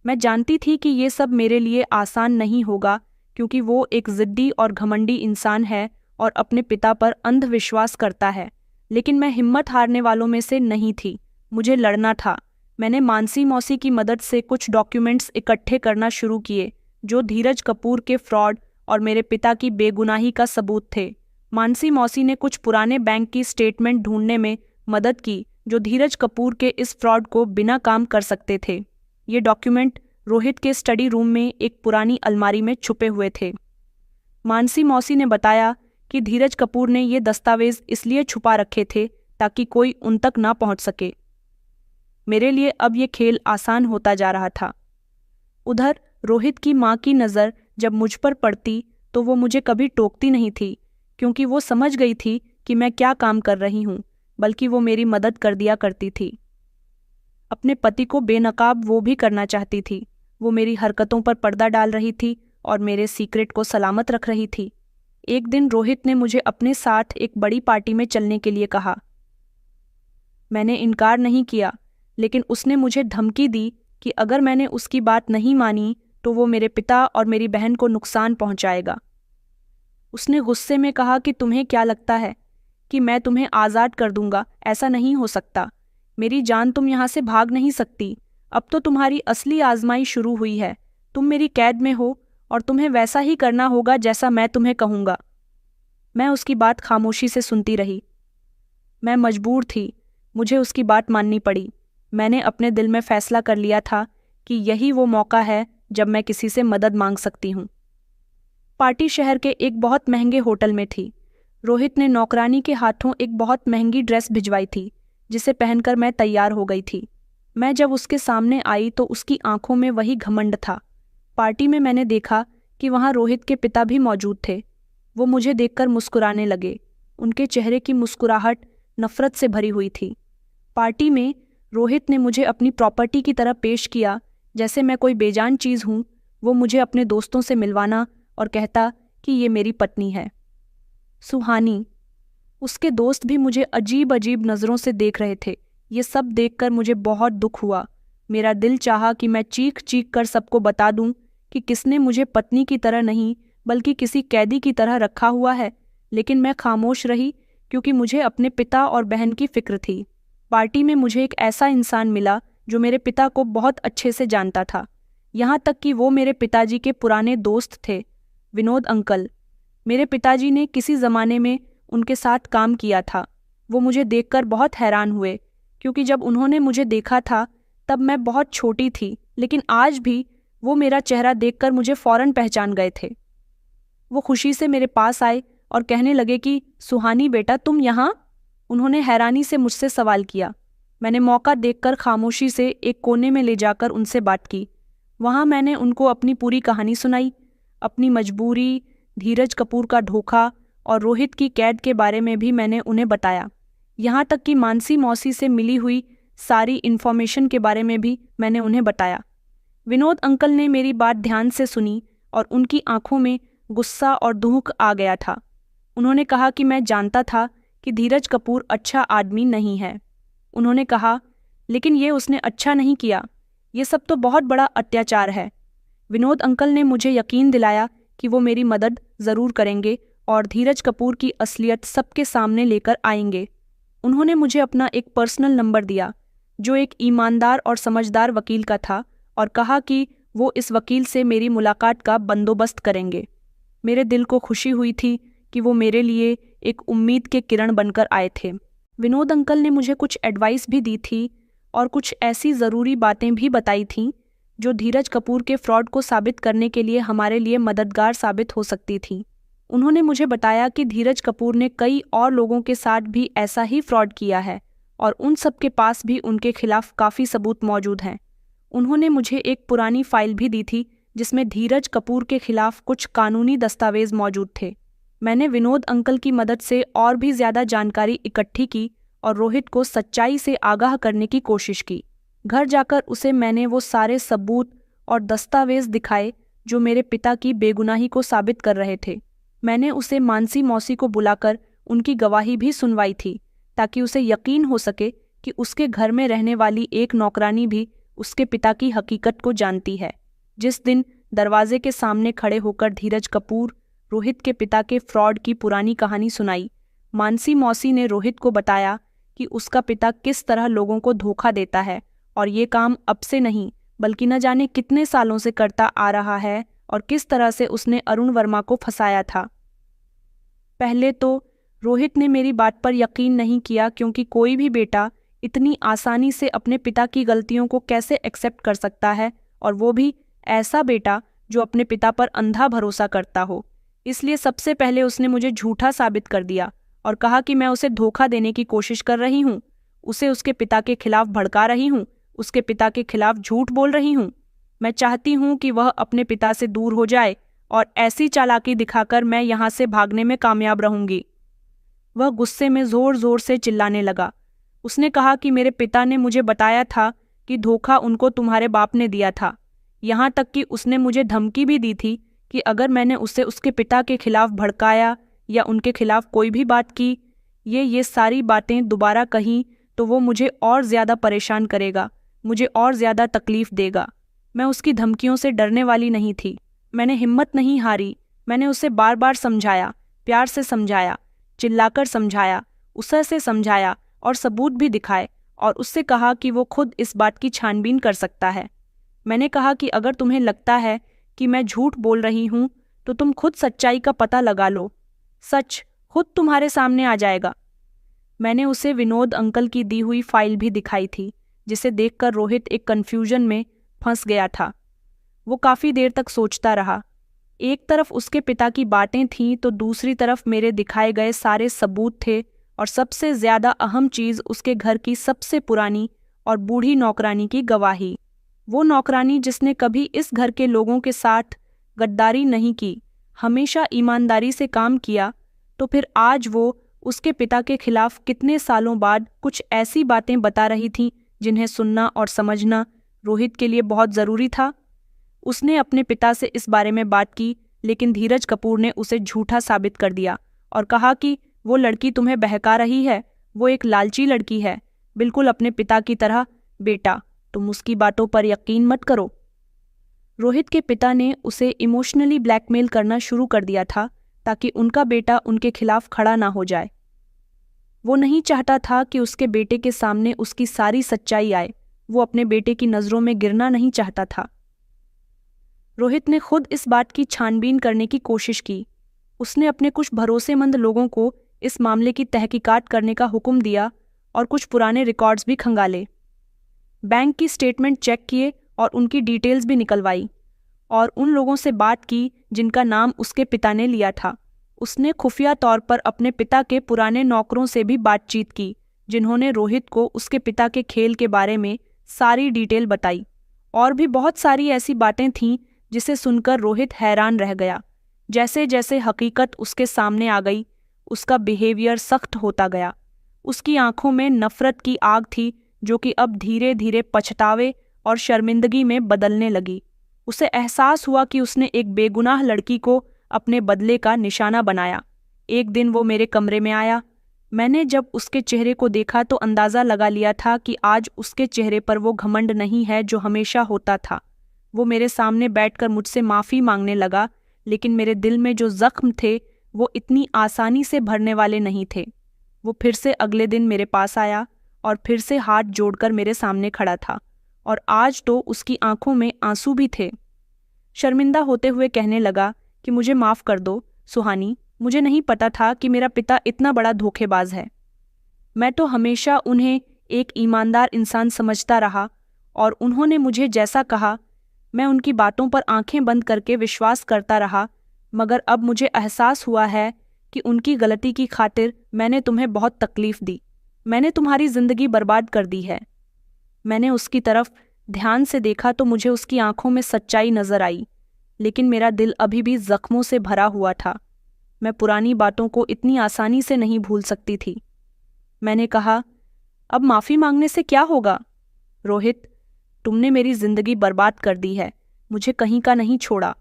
मैं जानती थी कि ये सब मेरे लिए आसान नहीं होगा, क्योंकि वो एक ज़िद्दी और घमंडी इंसान है और अपने पिता पर अंधविश्वास करता है। लेकिन मैं हिम्मत हारने वालों में से नहीं थी। मुझे लड़ना था। मैंने मानसी मौसी की मदद से कुछ डॉक्यूमेंट्स इकट्ठे करना शुरू किए, जो धीरज कपूर के फ्रॉड और मेरे पिता की बेगुनाही का सबूत थे। मानसी मौसी ने कुछ पुराने बैंक की स्टेटमेंट ढूंढने में मदद की, जो धीरज कपूर के इस फ्रॉड को बिना काम कर सकते थे। ये डॉक्यूमेंट रोहित के स्टडी रूम में एक पुरानी अलमारी में छुपे हुए थे। मानसी मौसी ने बताया कि धीरज कपूर ने ये दस्तावेज इसलिए छुपा रखे थे ताकि कोई उन तक ना पहुंच सके। मेरे लिए अब ये खेल आसान होता जा रहा था। उधर रोहित की माँ की नज़र जब मुझ पर पड़ती तो वो मुझे कभी टोकती नहीं थी, क्योंकि वो समझ गई थी कि मैं क्या काम कर रही हूँ, बल्कि वो मेरी मदद कर दिया करती थी। अपने पति को बेनकाब वो भी करना चाहती थी। वो मेरी हरकतों पर पर्दा डाल रही थी और मेरे सीक्रेट को सलामत रख रही थी। एक दिन रोहित ने मुझे अपने साथ एक बड़ी पार्टी में चलने के लिए कहा। मैंने इनकार नहीं किया, लेकिन उसने मुझे धमकी दी कि अगर मैंने उसकी बात नहीं मानी तो वो मेरे पिता और मेरी बहन को नुकसान पहुंचाएगा। उसने गुस्से में कहा कि तुम्हें क्या लगता है कि मैं तुम्हें आज़ाद कर दूंगा? ऐसा नहीं हो सकता। मेरी जान, तुम यहाँ से भाग नहीं सकती। अब तो तुम्हारी असली आजमाई शुरू हुई है। तुम मेरी कैद में हो और तुम्हें वैसा ही करना होगा जैसा मैं तुम्हें कहूँगा। मैं उसकी बात खामोशी से सुनती रही। मैं मजबूर थी, मुझे उसकी बात माननी पड़ी। मैंने अपने दिल में फैसला कर लिया था कि यही वो मौका है जब मैं किसी से मदद मांग सकती हूँ। पार्टी शहर के एक बहुत महंगे होटल में थी। रोहित ने नौकरानी के हाथों एक बहुत महंगी ड्रेस भिजवाई थी, जिसे पहनकर मैं तैयार हो गई थी। मैं जब उसके सामने आई तो उसकी आंखों में वही घमंड था। पार्टी में मैंने देखा कि वहाँ रोहित के पिता भी मौजूद थे। वो मुझे देखकर मुस्कुराने लगे। उनके चेहरे की मुस्कुराहट नफरत से भरी हुई थी। पार्टी में रोहित ने मुझे अपनी प्रॉपर्टी की तरह पेश किया, जैसे मैं कोई बेजान चीज़ हूँ। वो मुझे अपने दोस्तों से मिलवाना और कहता कि ये मेरी पत्नी है, सुहानी। उसके दोस्त भी मुझे अजीब अजीब नज़रों से देख रहे थे। ये सब देखकर मुझे बहुत दुख हुआ। मेरा दिल चाहा कि मैं चीख चीख कर सबको बता दूं कि किसने मुझे पत्नी की तरह नहीं बल्कि किसी कैदी की तरह रखा हुआ है, लेकिन मैं खामोश रही क्योंकि मुझे अपने पिता और बहन की फिक्र थी। पार्टी में मुझे एक ऐसा इंसान मिला जो मेरे पिता को बहुत अच्छे से जानता था, यहाँ तक कि वो मेरे पिताजी के पुराने दोस्त थे, विनोद अंकल। मेरे पिताजी ने किसी ज़माने में उनके साथ काम किया था। वो मुझे देखकर बहुत हैरान हुए, क्योंकि जब उन्होंने मुझे देखा था तब मैं बहुत छोटी थी, लेकिन आज भी वो मेरा चेहरा देखकर मुझे फ़ौरन पहचान गए थे। वो खुशी से मेरे पास आए और कहने लगे कि सुहानी बेटा, तुम यहाँ? उन्होंने हैरानी से मुझसे सवाल किया। मैंने मौका देखकर खामोशी से एक कोने में ले जाकर उनसे बात की। वहाँ मैंने उनको अपनी पूरी कहानी सुनाई, अपनी मजबूरी, धीरज कपूर का धोखा और रोहित की कैद के बारे में भी मैंने उन्हें बताया। यहाँ तक कि मानसी मौसी से मिली हुई सारी इन्फॉर्मेशन के बारे में भी मैंने उन्हें बताया। विनोद अंकल ने मेरी बात ध्यान से सुनी और उनकी आंखों में गुस्सा और दुख आ गया था। उन्होंने कहा कि मैं जानता था कि धीरज कपूर अच्छा आदमी नहीं है। उन्होंने कहा, लेकिन ये उसने अच्छा नहीं किया। ये सब तो बहुत बड़ा अत्याचार है। विनोद अंकल ने मुझे यकीन दिलाया कि वो मेरी मदद ज़रूर करेंगे और धीरज कपूर की असलियत सबके सामने लेकर आएंगे। उन्होंने मुझे अपना एक पर्सनल नंबर दिया, जो एक ईमानदार और समझदार वकील का था, और कहा कि वो इस वकील से मेरी मुलाकात का बंदोबस्त करेंगे। मेरे दिल को खुशी हुई थी कि वो मेरे लिए एक उम्मीद के किरण बनकर आए थे। विनोद अंकल ने मुझे कुछ एडवाइस भी दी थी और कुछ ऐसी ज़रूरी बातें भी बताई थीं जो धीरज कपूर के फ्रॉड को साबित करने के लिए हमारे लिए मददगार साबित हो सकती थीं। उन्होंने मुझे बताया कि धीरज कपूर ने कई और लोगों के साथ भी ऐसा ही फ्रॉड किया है और उन सब के पास भी उनके खिलाफ काफ़ी सबूत मौजूद हैं। उन्होंने मुझे एक पुरानी फाइल भी दी थी जिसमें धीरज कपूर के खिलाफ कुछ कानूनी दस्तावेज मौजूद थे। मैंने विनोद अंकल की मदद से और भी ज़्यादा जानकारी इकट्ठी की और रोहित को सच्चाई से आगाह करने की कोशिश की। घर जाकर उसे मैंने वो सारे सबूत और दस्तावेज दिखाए जो मेरे पिता की बेगुनाही को साबित कर रहे थे। मैंने उसे मानसी मौसी को बुलाकर उनकी गवाही भी सुनवाई थी, ताकि उसे यकीन हो सके कि उसके घर में रहने वाली एक नौकरानी भी उसके पिता की हकीकत को जानती है। जिस दिन दरवाजे के सामने खड़े होकर धीरज कपूर रोहित के पिता के फ्रॉड की पुरानी कहानी सुनाई, मानसी मौसी ने रोहित को बताया कि उसका पिता किस तरह लोगों को धोखा देता है और ये काम अब से नहीं बल्कि न जाने कितने सालों से करता आ रहा है, और किस तरह से उसने अरुण वर्मा को फंसाया था। पहले तो रोहित ने मेरी बात पर यकीन नहीं किया, क्योंकि कोई भी बेटा इतनी आसानी से अपने पिता की गलतियों को कैसे एक्सेप्ट कर सकता है, और वो भी ऐसा बेटा जो अपने पिता पर अंधा भरोसा करता हो। इसलिए सबसे पहले उसने मुझे झूठा साबित कर दिया और कहा कि मैं उसे धोखा देने की कोशिश कर रही हूँ, उसे उसके पिता के खिलाफ भड़का रही हूँ, उसके पिता के खिलाफ झूठ बोल रही हूँ। मैं चाहती हूँ कि वह अपने पिता से दूर हो जाए, और ऐसी चालाकी दिखाकर मैं यहाँ से भागने में कामयाब रहूंगी। वह गुस्से में जोर जोर से चिल्लाने लगा। उसने कहा कि मेरे पिता ने मुझे बताया था कि धोखा उनको तुम्हारे बाप ने दिया था। यहाँ तक कि उसने मुझे धमकी भी दी थी कि अगर मैंने उसे उसके पिता के खिलाफ भड़काया या उनके खिलाफ कोई भी बात की, ये सारी बातें दोबारा कहीं, तो वो मुझे और ज़्यादा परेशान करेगा, मुझे और ज़्यादा तकलीफ देगा। मैं उसकी धमकियों से डरने वाली नहीं थी। मैंने हिम्मत नहीं हारी। मैंने उसे बार बार समझाया, प्यार से समझाया, चिल्लाकर समझाया, उसर से समझाया और सबूत भी दिखाए, और उससे कहा कि वो खुद इस बात की छानबीन कर सकता है। मैंने कहा कि अगर तुम्हें लगता है कि मैं झूठ बोल रही हूँ तो तुम खुद सच्चाई का पता लगा लो, सच खुद तुम्हारे सामने आ जाएगा। मैंने उसे विनोद अंकल की दी हुई फाइल भी दिखाई थी, जिसे देखकर रोहित एक कन्फ्यूजन में फंस गया था। वो काफ़ी देर तक सोचता रहा। एक तरफ उसके पिता की बातें थीं तो दूसरी तरफ मेरे दिखाए गए सारे सबूत थे, और सबसे ज़्यादा अहम चीज़ उसके घर की सबसे पुरानी और बूढ़ी नौकरानी की गवाही। वो नौकरानी जिसने कभी इस घर के लोगों के साथ गद्दारी नहीं की, हमेशा ईमानदारी से काम किया, तो फिर आज वो उसके पिता के खिलाफ कितने सालों बाद कुछ ऐसी बातें बता रही थी जिन्हें सुनना और समझना रोहित के लिए बहुत ज़रूरी था। उसने अपने पिता से इस बारे में बात की, लेकिन धीरज कपूर ने उसे झूठा साबित कर दिया और कहा कि वो लड़की तुम्हें बहका रही है, वो एक लालची लड़की है, बिल्कुल अपने पिता की तरह। बेटा, तुम उसकी बातों पर यकीन मत करो। रोहित के पिता ने उसे इमोशनली ब्लैकमेल करना शुरू कर दिया था, ताकि उनका बेटा उनके खिलाफ खड़ा ना हो जाए। वो नहीं चाहता था कि उसके बेटे के सामने उसकी सारी सच्चाई आए। वो अपने बेटे की नज़रों में गिरना नहीं चाहता था। रोहित ने खुद इस बात की छानबीन करने की कोशिश की। उसने अपने कुछ भरोसेमंद लोगों को इस मामले की तहकीकात करने का हुक्म दिया और कुछ पुराने रिकॉर्ड्स भी खंगाले। बैंक की स्टेटमेंट चेक किए और उनकी डिटेल्स भी निकलवाई, और उन लोगों से बात की जिनका नाम उसके पिता ने लिया था। उसने खुफिया तौर पर अपने पिता के पुराने नौकरों से भी बातचीत की, जिन्होंने रोहित को उसके पिता के खेल के बारे में सारी डिटेल बताई। और भी बहुत सारी ऐसी बातें थीं जिसे सुनकर रोहित हैरान रह गया। जैसे जैसे हकीकत उसके सामने आ गई, उसका बिहेवियर सख्त होता गया। उसकी आंखों में नफरत की आग थी, जो कि अब धीरे धीरे पछतावे और शर्मिंदगी में बदलने लगी। उसे एहसास हुआ कि उसने एक बेगुनाह लड़की को अपने बदले का निशाना बनाया। एक दिन वो मेरे कमरे में आया। मैंने जब उसके चेहरे को देखा तो अंदाज़ा लगा लिया था कि आज उसके चेहरे पर वो घमंड नहीं है जो हमेशा होता था। वो मेरे सामने बैठकर मुझसे माफ़ी मांगने लगा, लेकिन मेरे दिल में जो जख्म थे वो इतनी आसानी से भरने वाले नहीं थे। वो फिर से अगले दिन मेरे पास आया और फिर से हाथ जोड़कर मेरे सामने खड़ा था, और आज तो उसकी आंखों में आंसू भी थे। शर्मिंदा होते हुए कहने लगा कि मुझे माफ़ कर दो सुहानी, मुझे नहीं पता था कि मेरा पिता इतना बड़ा धोखेबाज है। मैं तो हमेशा उन्हें एक ईमानदार इंसान समझता रहा, और उन्होंने मुझे जैसा कहा मैं उनकी बातों पर आंखें बंद करके विश्वास करता रहा। मगर अब मुझे एहसास हुआ है कि उनकी गलती की खातिर मैंने तुम्हें बहुत तकलीफ दी, मैंने तुम्हारी ज़िंदगी बर्बाद कर दी है। मैंने उसकी तरफ ध्यान से देखा तो मुझे उसकी आंखों में सच्चाई नजर आई, लेकिन मेरा दिल अभी भी जख्मों से भरा हुआ था। मैं पुरानी बातों को इतनी आसानी से नहीं भूल सकती थी। मैंने कहा, अब माफ़ी मांगने से क्या होगा? रोहित, तुमने मेरी जिंदगी बर्बाद कर दी है, मुझे कहीं का नहीं छोड़ा।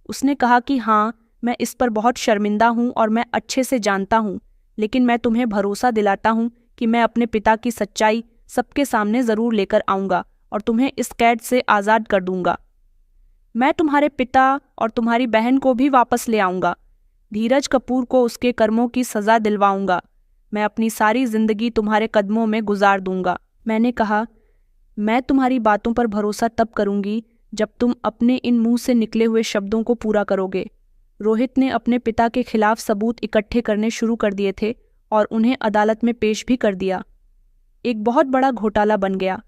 उसने कहा कि हाँ, मैं इस पर बहुत शर्मिंदा हूँ और मैं अच्छे से जानता हूँ, लेकिन मैं तुम्हें भरोसा दिलाता हूँ कि मैं अपने पिता की सच्चाई सबके सामने ज़रूर लेकर आऊँगा और तुम्हें इस कैद से आज़ाद कर दूंगा। मैं तुम्हारे पिता और तुम्हारी बहन को भी वापस ले आऊँगा। धीरज कपूर को उसके कर्मों की सज़ा दिलवाऊँगा। मैं अपनी सारी ज़िंदगी तुम्हारे कदमों में गुजार दूंगा। मैंने कहा, मैं तुम्हारी बातों पर भरोसा तब करूँगी जब तुम अपने इन मुंह से निकले हुए शब्दों को पूरा करोगे। रोहित ने अपने पिता के खिलाफ सबूत इकट्ठे करने शुरू कर दिए थे और उन्हें अदालत में पेश भी कर दिया। एक बहुत बड़ा घोटाला बन गया।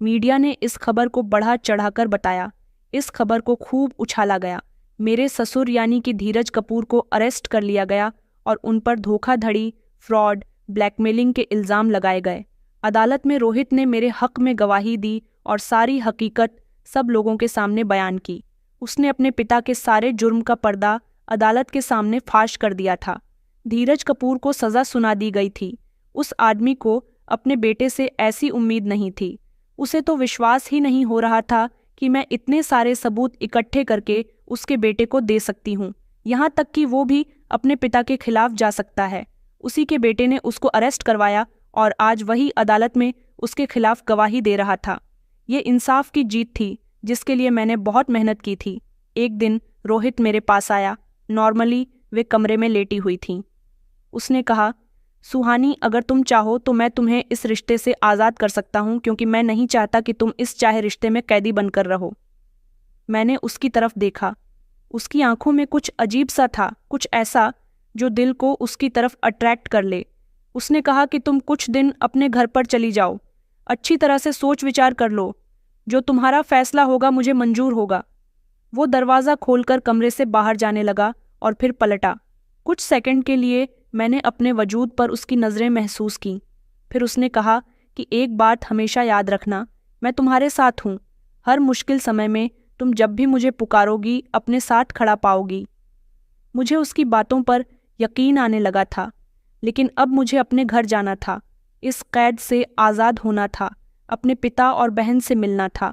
मीडिया ने इस खबर को बढ़ा चढ़ाकर बताया। इस खबर को खूब उछाला गया। मेरे ससुर यानी कि धीरज कपूर को अरेस्ट कर लिया गया और उन पर धोखाधड़ी, फ्रॉड, ब्लैकमेलिंग के इल्ज़ाम लगाए गए। अदालत में रोहित ने मेरे हक में गवाही दी और सारी हकीकत सब लोगों के सामने बयान की। उसने अपने पिता के सारे जुर्म का पर्दा अदालत के सामने फाश कर दिया था। धीरज कपूर को सज़ा सुना दी गई थी। उस आदमी को अपने बेटे से ऐसी उम्मीद नहीं थी। उसे तो विश्वास ही नहीं हो रहा था कि मैं इतने सारे सबूत इकट्ठे करके उसके बेटे को दे सकती हूँ, यहाँ तक कि वो भी अपने पिता के खिलाफ जा सकता है। उसी के बेटे ने उसको अरेस्ट करवाया और आज वही अदालत में उसके खिलाफ गवाही दे रहा था। ये इंसाफ की जीत थी जिसके लिए मैंने बहुत मेहनत की थी। एक दिन रोहित मेरे पास आया। नॉर्मली वे कमरे में लेटी हुई थीं। उसने कहा, सुहानी, अगर तुम चाहो तो मैं तुम्हें इस रिश्ते से आज़ाद कर सकता हूँ, क्योंकि मैं नहीं चाहता कि तुम इस चाहे रिश्ते में कैदी बनकर रहो। मैंने उसकी तरफ देखा। उसकी आंखों में कुछ अजीब सा था, कुछ ऐसा जो दिल को उसकी तरफ अट्रैक्ट कर ले। उसने कहा कि तुम कुछ दिन अपने घर पर चली जाओ, अच्छी तरह से सोच विचार कर लो, जो तुम्हारा फैसला होगा मुझे मंजूर होगा। वो दरवाज़ा खोलकर कमरे से बाहर जाने लगा और फिर पलटा। कुछ सेकंड के लिए मैंने अपने वजूद पर उसकी नज़रें महसूस की। फिर उसने कहा कि एक बात हमेशा याद रखना, मैं तुम्हारे साथ हूँ। हर मुश्किल समय में तुम जब भी मुझे पुकारोगी अपने साथ खड़ा पाओगी। मुझे उसकी बातों पर यकीन आने लगा था, लेकिन अब मुझे अपने घर जाना था। इस कैद से आज़ाद होना था, अपने पिता और बहन से मिलना था।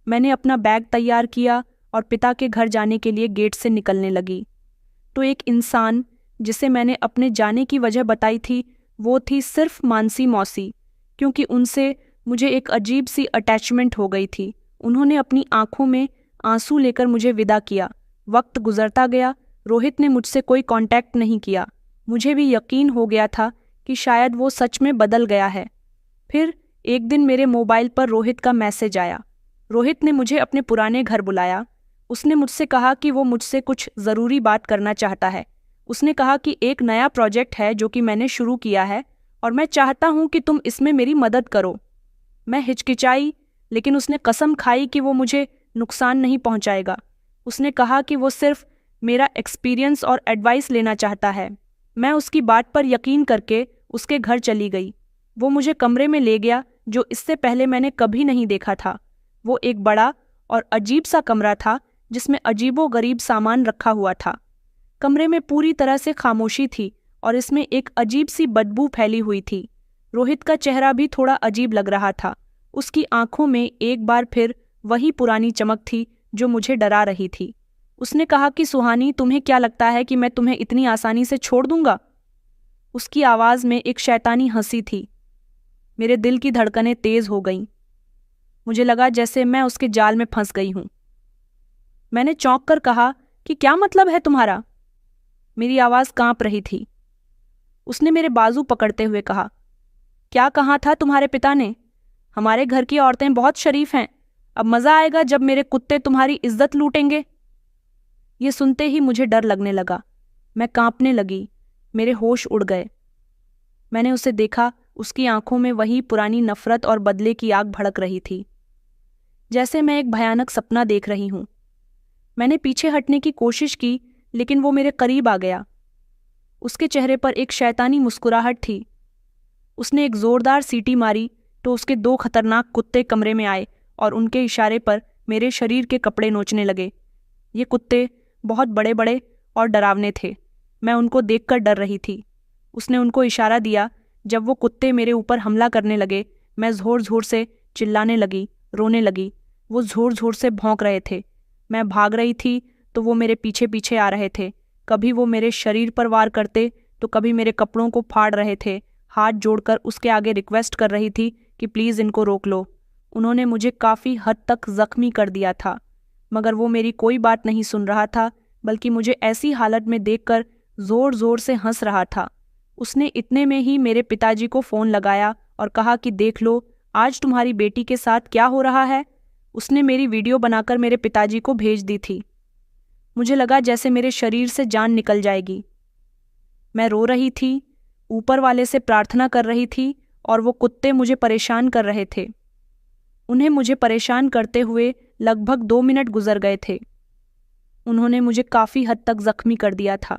मैंने अपना बैग तैयार किया और पिता के घर जाने के लिए गेट से निकलने लगी। तो एक इंसान जिसे मैंने अपने जाने की वजह बताई थी, वो थी सिर्फ मानसी मौसी, क्योंकि उनसे मुझे एक अजीब सी अटैचमेंट हो गई थी। उन्होंने अपनी आंखों में आंसू लेकर मुझे विदा किया। वक्त गुजरता गया। रोहित ने मुझसे कोई कांटेक्ट नहीं किया। मुझे भी यकीन हो गया था कि शायद वो सच में बदल गया है। फिर एक दिन मेरे मोबाइल पर रोहित का मैसेज आया। रोहित ने मुझे अपने पुराने घर बुलाया। उसने मुझसे कहा कि वो मुझसे कुछ ज़रूरी बात करना चाहता है। उसने कहा कि एक नया प्रोजेक्ट है जो कि मैंने शुरू किया है और मैं चाहता हूँ कि तुम इसमें मेरी मदद करो। मैं हिचकिचाई, लेकिन उसने कसम खाई कि वो मुझे नुकसान नहीं पहुँचाएगा। उसने कहा कि वो सिर्फ मेरा एक्सपीरियंस और एडवाइस लेना चाहता है। मैं उसकी बात पर यकीन करके उसके घर चली गई। वो मुझे कमरे में ले गया जो इससे पहले मैंने कभी नहीं देखा था। वो एक बड़ा और अजीब सा कमरा था जिसमें अजीबो-गरीब सामान रखा हुआ था। कमरे में पूरी तरह से खामोशी थी और इसमें एक अजीब सी बदबू फैली हुई थी। रोहित का चेहरा भी थोड़ा अजीब लग रहा था। उसकी आंखों में एक बार फिर वही पुरानी चमक थी जो मुझे डरा रही थी। उसने कहा कि सुहानी, तुम्हें क्या लगता है कि मैं तुम्हें इतनी आसानी से छोड़ दूंगा? उसकी आवाज़ में एक शैतानी हंसी थी। मेरे दिल की धड़कनें तेज हो गईं। मुझे लगा जैसे मैं उसके जाल में फंस गई हूं। मैंने चौंक कर कहा कि क्या मतलब है तुम्हारा? मेरी आवाज़ कांप रही थी। उसने मेरे बाजू पकड़ते हुए कहा, क्या कहा था तुम्हारे पिता ने? हमारे घर की औरतें बहुत शरीफ हैं। अब मज़ा आएगा जब मेरे कुत्ते तुम्हारी इज्जत लूटेंगे। ये सुनते ही मुझे डर लगने लगा। मैं कांपने लगी। मेरे होश उड़ गए। मैंने उसे देखा। उसकी आंखों में वही पुरानी नफरत और बदले की आग भड़क रही थी, जैसे मैं एक भयानक सपना देख रही हूं। मैंने पीछे हटने की कोशिश की, लेकिन वो मेरे करीब आ गया। उसके चेहरे पर एक शैतानी मुस्कुराहट थी। उसने एक जोरदार सीटी मारी तो उसके 2 खतरनाक कुत्ते कमरे में आए और उनके इशारे पर मेरे शरीर के कपड़े नोचने लगे। ये कुत्ते बहुत बड़े बड़े और डरावने थे। मैं उनको देखकर डर रही थी। उसने उनको इशारा दिया। जब वो कुत्ते मेरे ऊपर हमला करने लगे, मैं ज़ोर ज़ोर से चिल्लाने लगी, रोने लगी। वो ज़ोर ज़ोर से भौंक रहे थे। मैं भाग रही थी तो वो मेरे पीछे पीछे आ रहे थे। कभी वो मेरे शरीर पर वार करते तो कभी मेरे कपड़ों को फाड़ रहे थे। हाथ जोड़कर उसके आगे रिक्वेस्ट कर रही थी कि प्लीज़ इनको रोक लो। उन्होंने मुझे काफ़ी हद तक ज़ख्मी कर दिया था, मगर वो मेरी कोई बात नहीं सुन रहा था, बल्कि मुझे ऐसी हालत में देखकर ज़ोर ज़ोर से हंस रहा था। उसने इतने में ही मेरे पिताजी को फ़ोन लगाया और कहा कि देख लो आज तुम्हारी बेटी के साथ क्या हो रहा है। उसने मेरी वीडियो बनाकर मेरे पिताजी को भेज दी थी। मुझे लगा जैसे मेरे शरीर से जान निकल जाएगी। मैं रो रही थी, ऊपर वाले से प्रार्थना कर रही थी और वो कुत्ते मुझे परेशान कर रहे थे। उन्हें मुझे परेशान करते हुए लगभग 2 मिनट गुजर गए थे। उन्होंने मुझे काफ़ी हद तक जख्मी कर दिया था।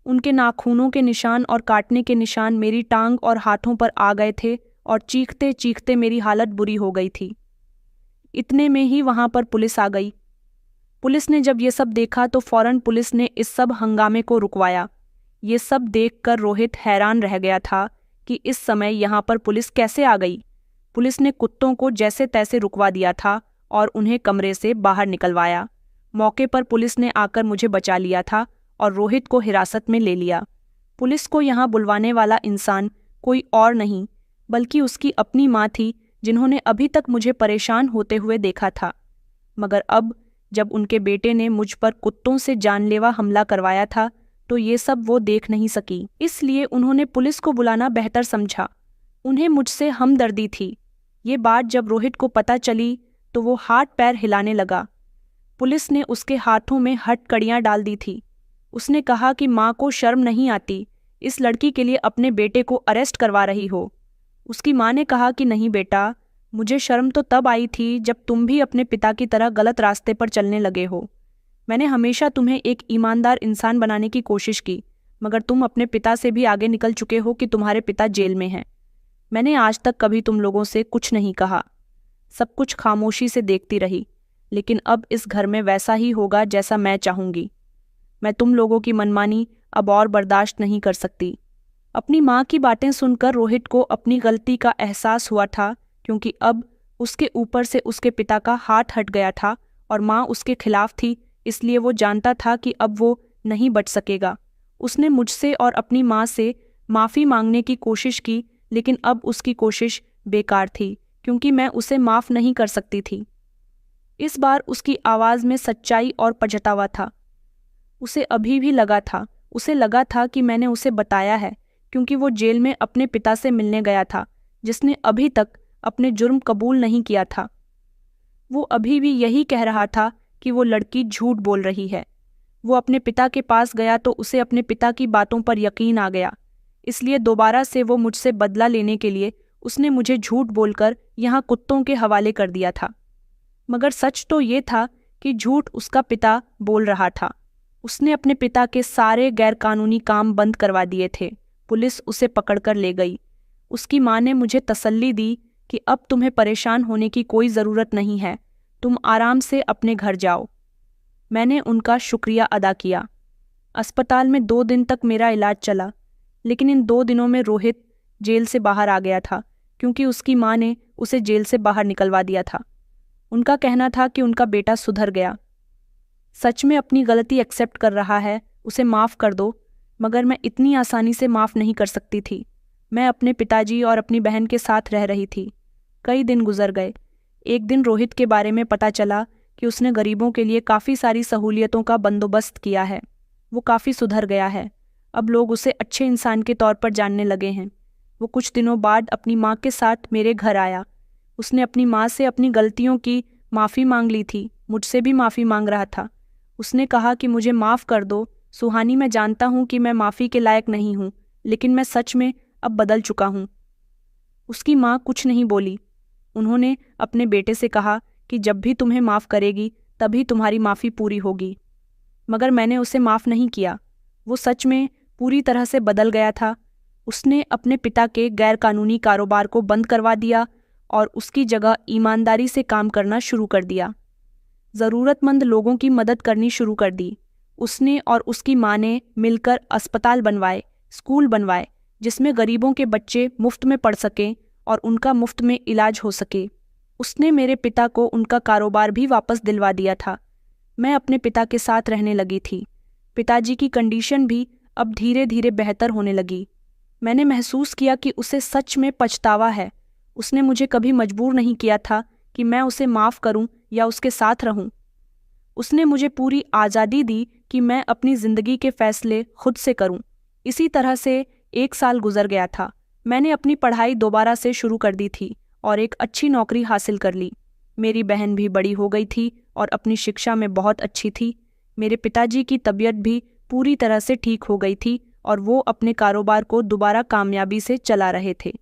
उनके नाखूनों के निशान और काटने के निशान मेरी टांग और हाथों पर आ गए थे और चीखते चीखते मेरी हालत बुरी हो गई थी। इतने में ही वहां पर पुलिस आ गई। पुलिस ने जब ये सब देखा तो फौरन पुलिस ने इस सब हंगामे को रुकवाया। ये सब देखकर रोहित हैरान रह गया था कि इस समय यहाँ पर पुलिस कैसे आ गई। पुलिस ने कुत्तों को जैसे तैसे रुकवा दिया था और उन्हें कमरे से बाहर निकलवाया। मौके पर पुलिस ने आकर मुझे बचा लिया था और रोहित को हिरासत में ले लिया। पुलिस को यहाँ बुलवाने वाला इंसान कोई और नहीं बल्कि उसकी अपनी माँ थी, जिन्होंने अभी तक मुझे परेशान होते हुए देखा था। मगर अब जब उनके बेटे ने मुझ पर कुत्तों से जानलेवा हमला करवाया था तो ये सब वो देख नहीं सकी, इसलिए उन्होंने पुलिस को बुलाना बेहतर समझा। उन्हें मुझसे हमदर्दी थी। ये बात जब रोहित को पता चली तो वो हाथ पैर हिलाने लगा। पुलिस ने उसके हाथों में हथकड़ियाँ डाल दी थी। उसने कहा कि माँ को शर्म नहीं आती, इस लड़की के लिए अपने बेटे को अरेस्ट करवा रही हो। उसकी माँ ने कहा कि नहीं बेटा, मुझे शर्म तो तब आई थी जब तुम भी अपने पिता की तरह गलत रास्ते पर चलने लगे हो। मैंने हमेशा तुम्हें एक ईमानदार इंसान बनाने की कोशिश की, मगर तुम अपने पिता से भी आगे निकल चुके हो कि तुम्हारे पिता जेल में हैं। मैंने आज तक कभी तुम लोगों से कुछ नहीं कहा, सब कुछ खामोशी से देखती रही, लेकिन अब इस घर में वैसा ही होगा जैसा मैं चाहूँगी। मैं तुम लोगों की मनमानी अब और बर्दाश्त नहीं कर सकती। अपनी माँ की बातें सुनकर रोहित को अपनी गलती का एहसास हुआ था, क्योंकि अब उसके ऊपर से उसके पिता का हाथ हट गया था और माँ उसके खिलाफ थी, इसलिए वो जानता था कि अब वो नहीं बच सकेगा। उसने मुझसे और अपनी माँ से माफ़ी मांगने की कोशिश की, लेकिन अब उसकी कोशिश बेकार थी, क्योंकि मैं उसे माफ़ नहीं कर सकती थी। इस बार उसकी आवाज़ में सच्चाई और पछतावा था। उसे अभी भी लगा था, उसे लगा था कि मैंने उसे बताया है, क्योंकि वो जेल में अपने पिता से मिलने गया था, जिसने अभी तक अपने जुर्म कबूल नहीं किया था। वो अभी भी यही कह रहा था कि वो लड़की झूठ बोल रही है। वो अपने पिता के पास गया तो उसे अपने पिता की बातों पर यकीन आ गया, इसलिए दोबारा से वो मुझसे बदला लेने के लिए उसने मुझे झूठ बोलकर यहाँ कुत्तों के हवाले कर दिया था। मगर सच तो ये था कि झूठ उसका पिता बोल रहा था। उसने अपने पिता के सारे गैरकानूनी काम बंद करवा दिए थे। पुलिस उसे पकड़कर ले गई। उसकी माँ ने मुझे तसल्ली दी कि अब तुम्हें परेशान होने की कोई ज़रूरत नहीं है, तुम आराम से अपने घर जाओ। मैंने उनका शुक्रिया अदा किया। अस्पताल में 2 दिन तक मेरा इलाज चला, लेकिन इन 2 दिनों में रोहित जेल से बाहर आ गया था, क्योंकि उसकी माँ ने उसे जेल से बाहर निकलवा दिया था। उनका कहना था कि उनका बेटा सुधर गया, सच में अपनी गलती एक्सेप्ट कर रहा है, उसे माफ़ कर दो। मगर मैं इतनी आसानी से माफ़ नहीं कर सकती थी। मैं अपने पिताजी और अपनी बहन के साथ रह रही थी। कई दिन गुजर गए। एक दिन रोहित के बारे में पता चला कि उसने गरीबों के लिए काफ़ी सारी सहूलियतों का बंदोबस्त किया है। वो काफ़ी सुधर गया है। अब लोग उसे अच्छे इंसान के तौर पर जानने लगे हैं। वो कुछ दिनों बाद अपनी माँ के साथ मेरे घर आया। उसने अपनी माँ से अपनी गलतियों की माफ़ी मांग ली थी, मुझसे भी माफ़ी मांग रहा था। उसने कहा कि मुझे माफ़ कर दो सुहानी, मैं जानता हूँ कि मैं माफ़ी के लायक नहीं हूँ, लेकिन मैं सच में अब बदल चुका हूँ। उसकी माँ कुछ नहीं बोली। उन्होंने अपने बेटे से कहा कि जब भी तुम्हें माफ़ करेगी तभी तुम्हारी माफ़ी पूरी होगी। मगर मैंने उसे माफ़ नहीं किया। वो सच में पूरी तरह से बदल गया था। उसने अपने पिता के गैरकानूनी कारोबार को बंद करवा दिया और उसकी जगह ईमानदारी से काम करना शुरू कर दिया। ज़रूरतमंद लोगों की मदद करनी शुरू कर दी। उसने और उसकी माँ ने मिलकर अस्पताल बनवाए, स्कूल बनवाए, जिसमें गरीबों के बच्चे मुफ्त में पढ़ सकें और उनका मुफ्त में इलाज हो सके। उसने मेरे पिता को उनका कारोबार भी वापस दिलवा दिया था। मैं अपने पिता के साथ रहने लगी थी। पिताजी की कंडीशन भी अब धीरे धीरे बेहतर होने लगी। मैंने महसूस किया कि उसे सच में पछतावा है। उसने मुझे कभी मजबूर नहीं किया था कि मैं उसे माफ़ करूं या उसके साथ रहूं। उसने मुझे पूरी आज़ादी दी कि मैं अपनी ज़िंदगी के फैसले खुद से करूं। इसी तरह से 1 साल गुजर गया था। मैंने अपनी पढ़ाई दोबारा से शुरू कर दी थी और एक अच्छी नौकरी हासिल कर ली। मेरी बहन भी बड़ी हो गई थी और अपनी शिक्षा में बहुत अच्छी थी। मेरे पिताजी की तबीयत भी पूरी तरह से ठीक हो गई थी और वो अपने कारोबार को दोबारा कामयाबी से चला रहे थे।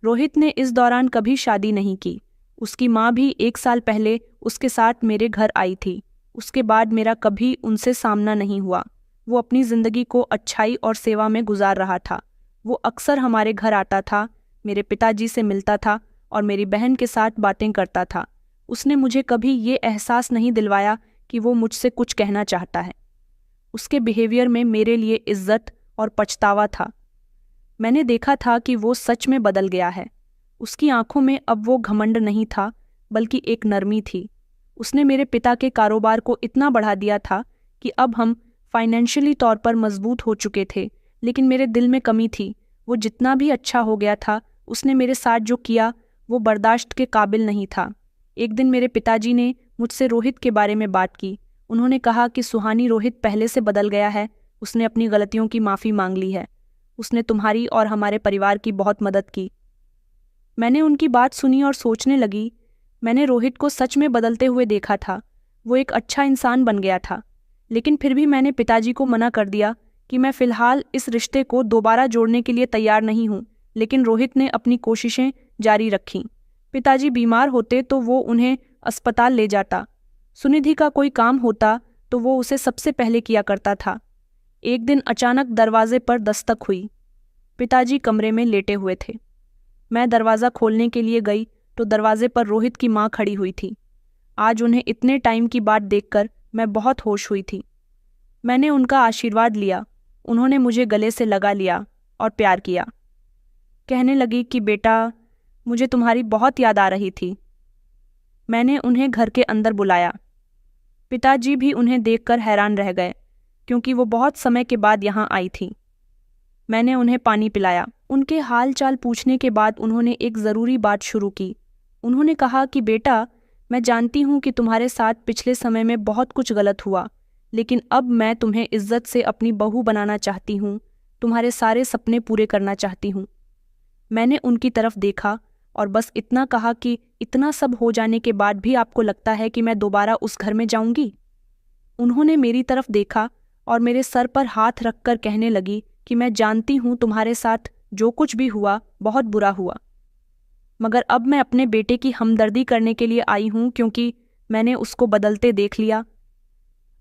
रोहित ने इस दौरान कभी शादी नहीं की। उसकी माँ भी 1 साल पहले उसके साथ मेरे घर आई थी। उसके बाद मेरा कभी उनसे सामना नहीं हुआ। वो अपनी ज़िंदगी को अच्छाई और सेवा में गुजार रहा था। वो अक्सर हमारे घर आता था, मेरे पिताजी से मिलता था और मेरी बहन के साथ बातें करता था। उसने मुझे कभी ये एहसास नहीं दिलवाया कि वो मुझसे कुछ कहना चाहता है। उसके बिहेवियर में मेरे लिए इज्जत और पछतावा था। मैंने देखा था कि वो सच में बदल गया है। उसकी आंखों में अब वो घमंड नहीं था, बल्कि एक नरमी थी। उसने मेरे पिता के कारोबार को इतना बढ़ा दिया था कि अब हम फाइनेंशियली तौर पर मजबूत हो चुके थे, लेकिन मेरे दिल में कमी थी। वो जितना भी अच्छा हो गया था, उसने मेरे साथ जो किया वो बर्दाश्त के काबिल नहीं था। एक दिन मेरे पिताजी ने मुझसे रोहित के बारे में बात की। उन्होंने कहा कि सुहानी रोहित पहले से बदल गया है। उसने अपनी गलतियों की माफ़ी मांग ली है। उसने तुम्हारी और हमारे परिवार की बहुत मदद की। मैंने उनकी बात सुनी और सोचने लगी। मैंने रोहित को सच में बदलते हुए देखा था। वो एक अच्छा इंसान बन गया था। लेकिन फिर भी मैंने पिताजी को मना कर दिया कि मैं फ़िलहाल इस रिश्ते को दोबारा जोड़ने के लिए तैयार नहीं हूँ। लेकिन रोहित ने अपनी कोशिशें जारी रखीं। पिताजी बीमार होते तो वो उन्हें अस्पताल ले जाता। सुनिधि का कोई काम होता तो वो उसे सबसे पहले किया करता था। एक दिन अचानक दरवाजे पर दस्तक हुई। पिताजी कमरे में लेटे हुए थे। मैं दरवाज़ा खोलने के लिए गई तो दरवाजे पर रोहित की माँ खड़ी हुई थी। आज उन्हें इतने टाइम की बात देखकर मैं बहुत होश हुई थी। मैंने उनका आशीर्वाद लिया। उन्होंने मुझे गले से लगा लिया और प्यार किया। कहने लगी कि बेटा, मुझे तुम्हारी बहुत याद आ रही थी। मैंने उन्हें घर के अंदर बुलाया। पिताजी भी उन्हें देखकर हैरान रह गए, क्योंकि वो बहुत समय के बाद यहाँ आई थी। मैंने उन्हें पानी पिलाया। उनके हाल चाल पूछने के बाद उन्होंने एक ज़रूरी बात शुरू की। उन्होंने कहा कि बेटा, मैं जानती हूँ कि तुम्हारे साथ पिछले समय में बहुत कुछ गलत हुआ, लेकिन अब मैं तुम्हें इज्जत से अपनी बहू बनाना चाहती हूँ। तुम्हारे सारे सपने पूरे करना चाहती हूँ। मैंने उनकी तरफ देखा और बस इतना कहा कि इतना सब हो जाने के बाद भी आपको लगता है कि मैं दोबारा उस घर में जाऊंगी? उन्होंने मेरी तरफ देखा और मेरे सर पर हाथ रखकर कहने लगी कि मैं जानती हूँ तुम्हारे साथ जो कुछ भी हुआ बहुत बुरा हुआ, मगर अब मैं अपने बेटे की हमदर्दी करने के लिए आई हूँ, क्योंकि मैंने उसको बदलते देख लिया।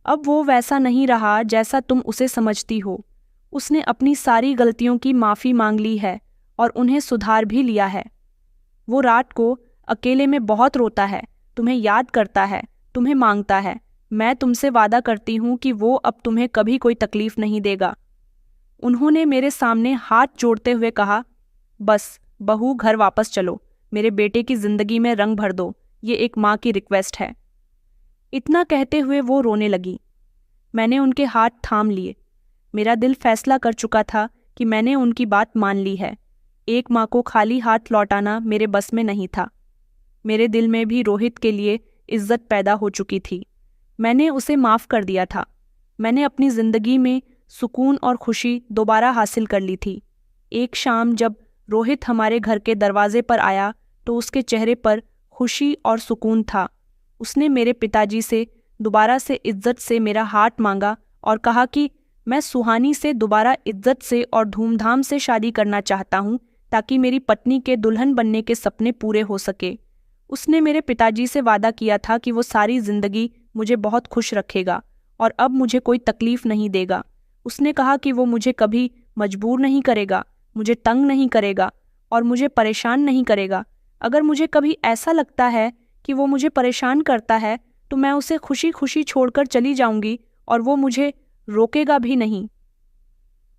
अब वो वैसा नहीं रहा जैसा तुम उसे समझती हो। उसने अपनी सारी गलतियों की माफ़ी मांग ली है और उन्हें सुधार भी लिया है। वो रात को अकेले में बहुत रोता है, तुम्हें याद करता है, तुम्हें मांगता है। मैं तुमसे वादा करती हूँ कि वो अब तुम्हें कभी कोई तकलीफ नहीं देगा। उन्होंने मेरे सामने हाथ जोड़ते हुए कहा, बस बहू, घर वापस चलो। मेरे बेटे की जिंदगी में रंग भर दो। ये एक माँ की रिक्वेस्ट है। इतना कहते हुए वो रोने लगी। मैंने उनके हाथ थाम लिए। मेरा दिल फैसला कर चुका था कि मैंने उनकी बात मान ली है। एक माँ को खाली हाथ लौटाना मेरे बस में नहीं था। मेरे दिल में भी रोहित के लिए इज्जत पैदा हो चुकी थी। मैंने उसे माफ़ कर दिया था। मैंने अपनी ज़िंदगी में सुकून और खुशी दोबारा हासिल कर ली थी। एक शाम जब रोहित हमारे घर के दरवाजे पर आया तो उसके चेहरे पर खुशी और सुकून था। उसने मेरे पिताजी से दोबारा से इज्जत से मेरा हाथ मांगा और कहा कि मैं सुहानी से दोबारा इज्जत से और धूमधाम से शादी करना चाहता हूँ, ताकि मेरी पत्नी के दुल्हन बनने के सपने पूरे हो सके। उसने मेरे पिताजी से वादा किया था कि वो सारी ज़िंदगी मुझे बहुत खुश रखेगा और अब मुझे कोई तकलीफ़ नहीं देगा। उसने कहा कि वो मुझे कभी मजबूर नहीं करेगा, मुझे तंग नहीं करेगा और मुझे परेशान नहीं करेगा। अगर मुझे कभी ऐसा लगता है कि वो मुझे परेशान करता है तो मैं उसे खुशी खुशी छोड़कर चली जाऊंगी और वो मुझे रोकेगा भी नहीं।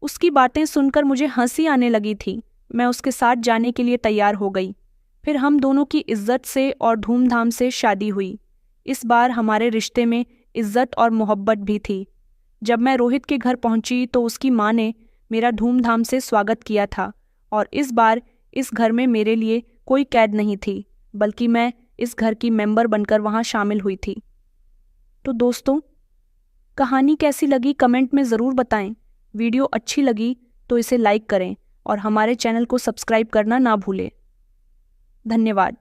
उसकी बातें सुनकर मुझे हंसी आने लगी थी। मैं उसके साथ जाने के लिए तैयार हो गई। फिर हम दोनों की इज्जत से और धूमधाम से शादी हुई। इस बार हमारे रिश्ते में इज्जत और मोहब्बत भी थी। जब मैं रोहित के घर पहुंची तो उसकी माँ ने मेरा धूमधाम से स्वागत किया था और इस बार इस घर में मेरे लिए कोई कैद नहीं थी, बल्कि मैं इस घर की मेंबर बनकर वहां शामिल हुई थी। तो दोस्तों, कहानी कैसी लगी कमेंट में ज़रूर बताएं। वीडियो अच्छी लगी तो इसे लाइक करें और हमारे चैनल को सब्सक्राइब करना ना भूलें। धन्यवाद।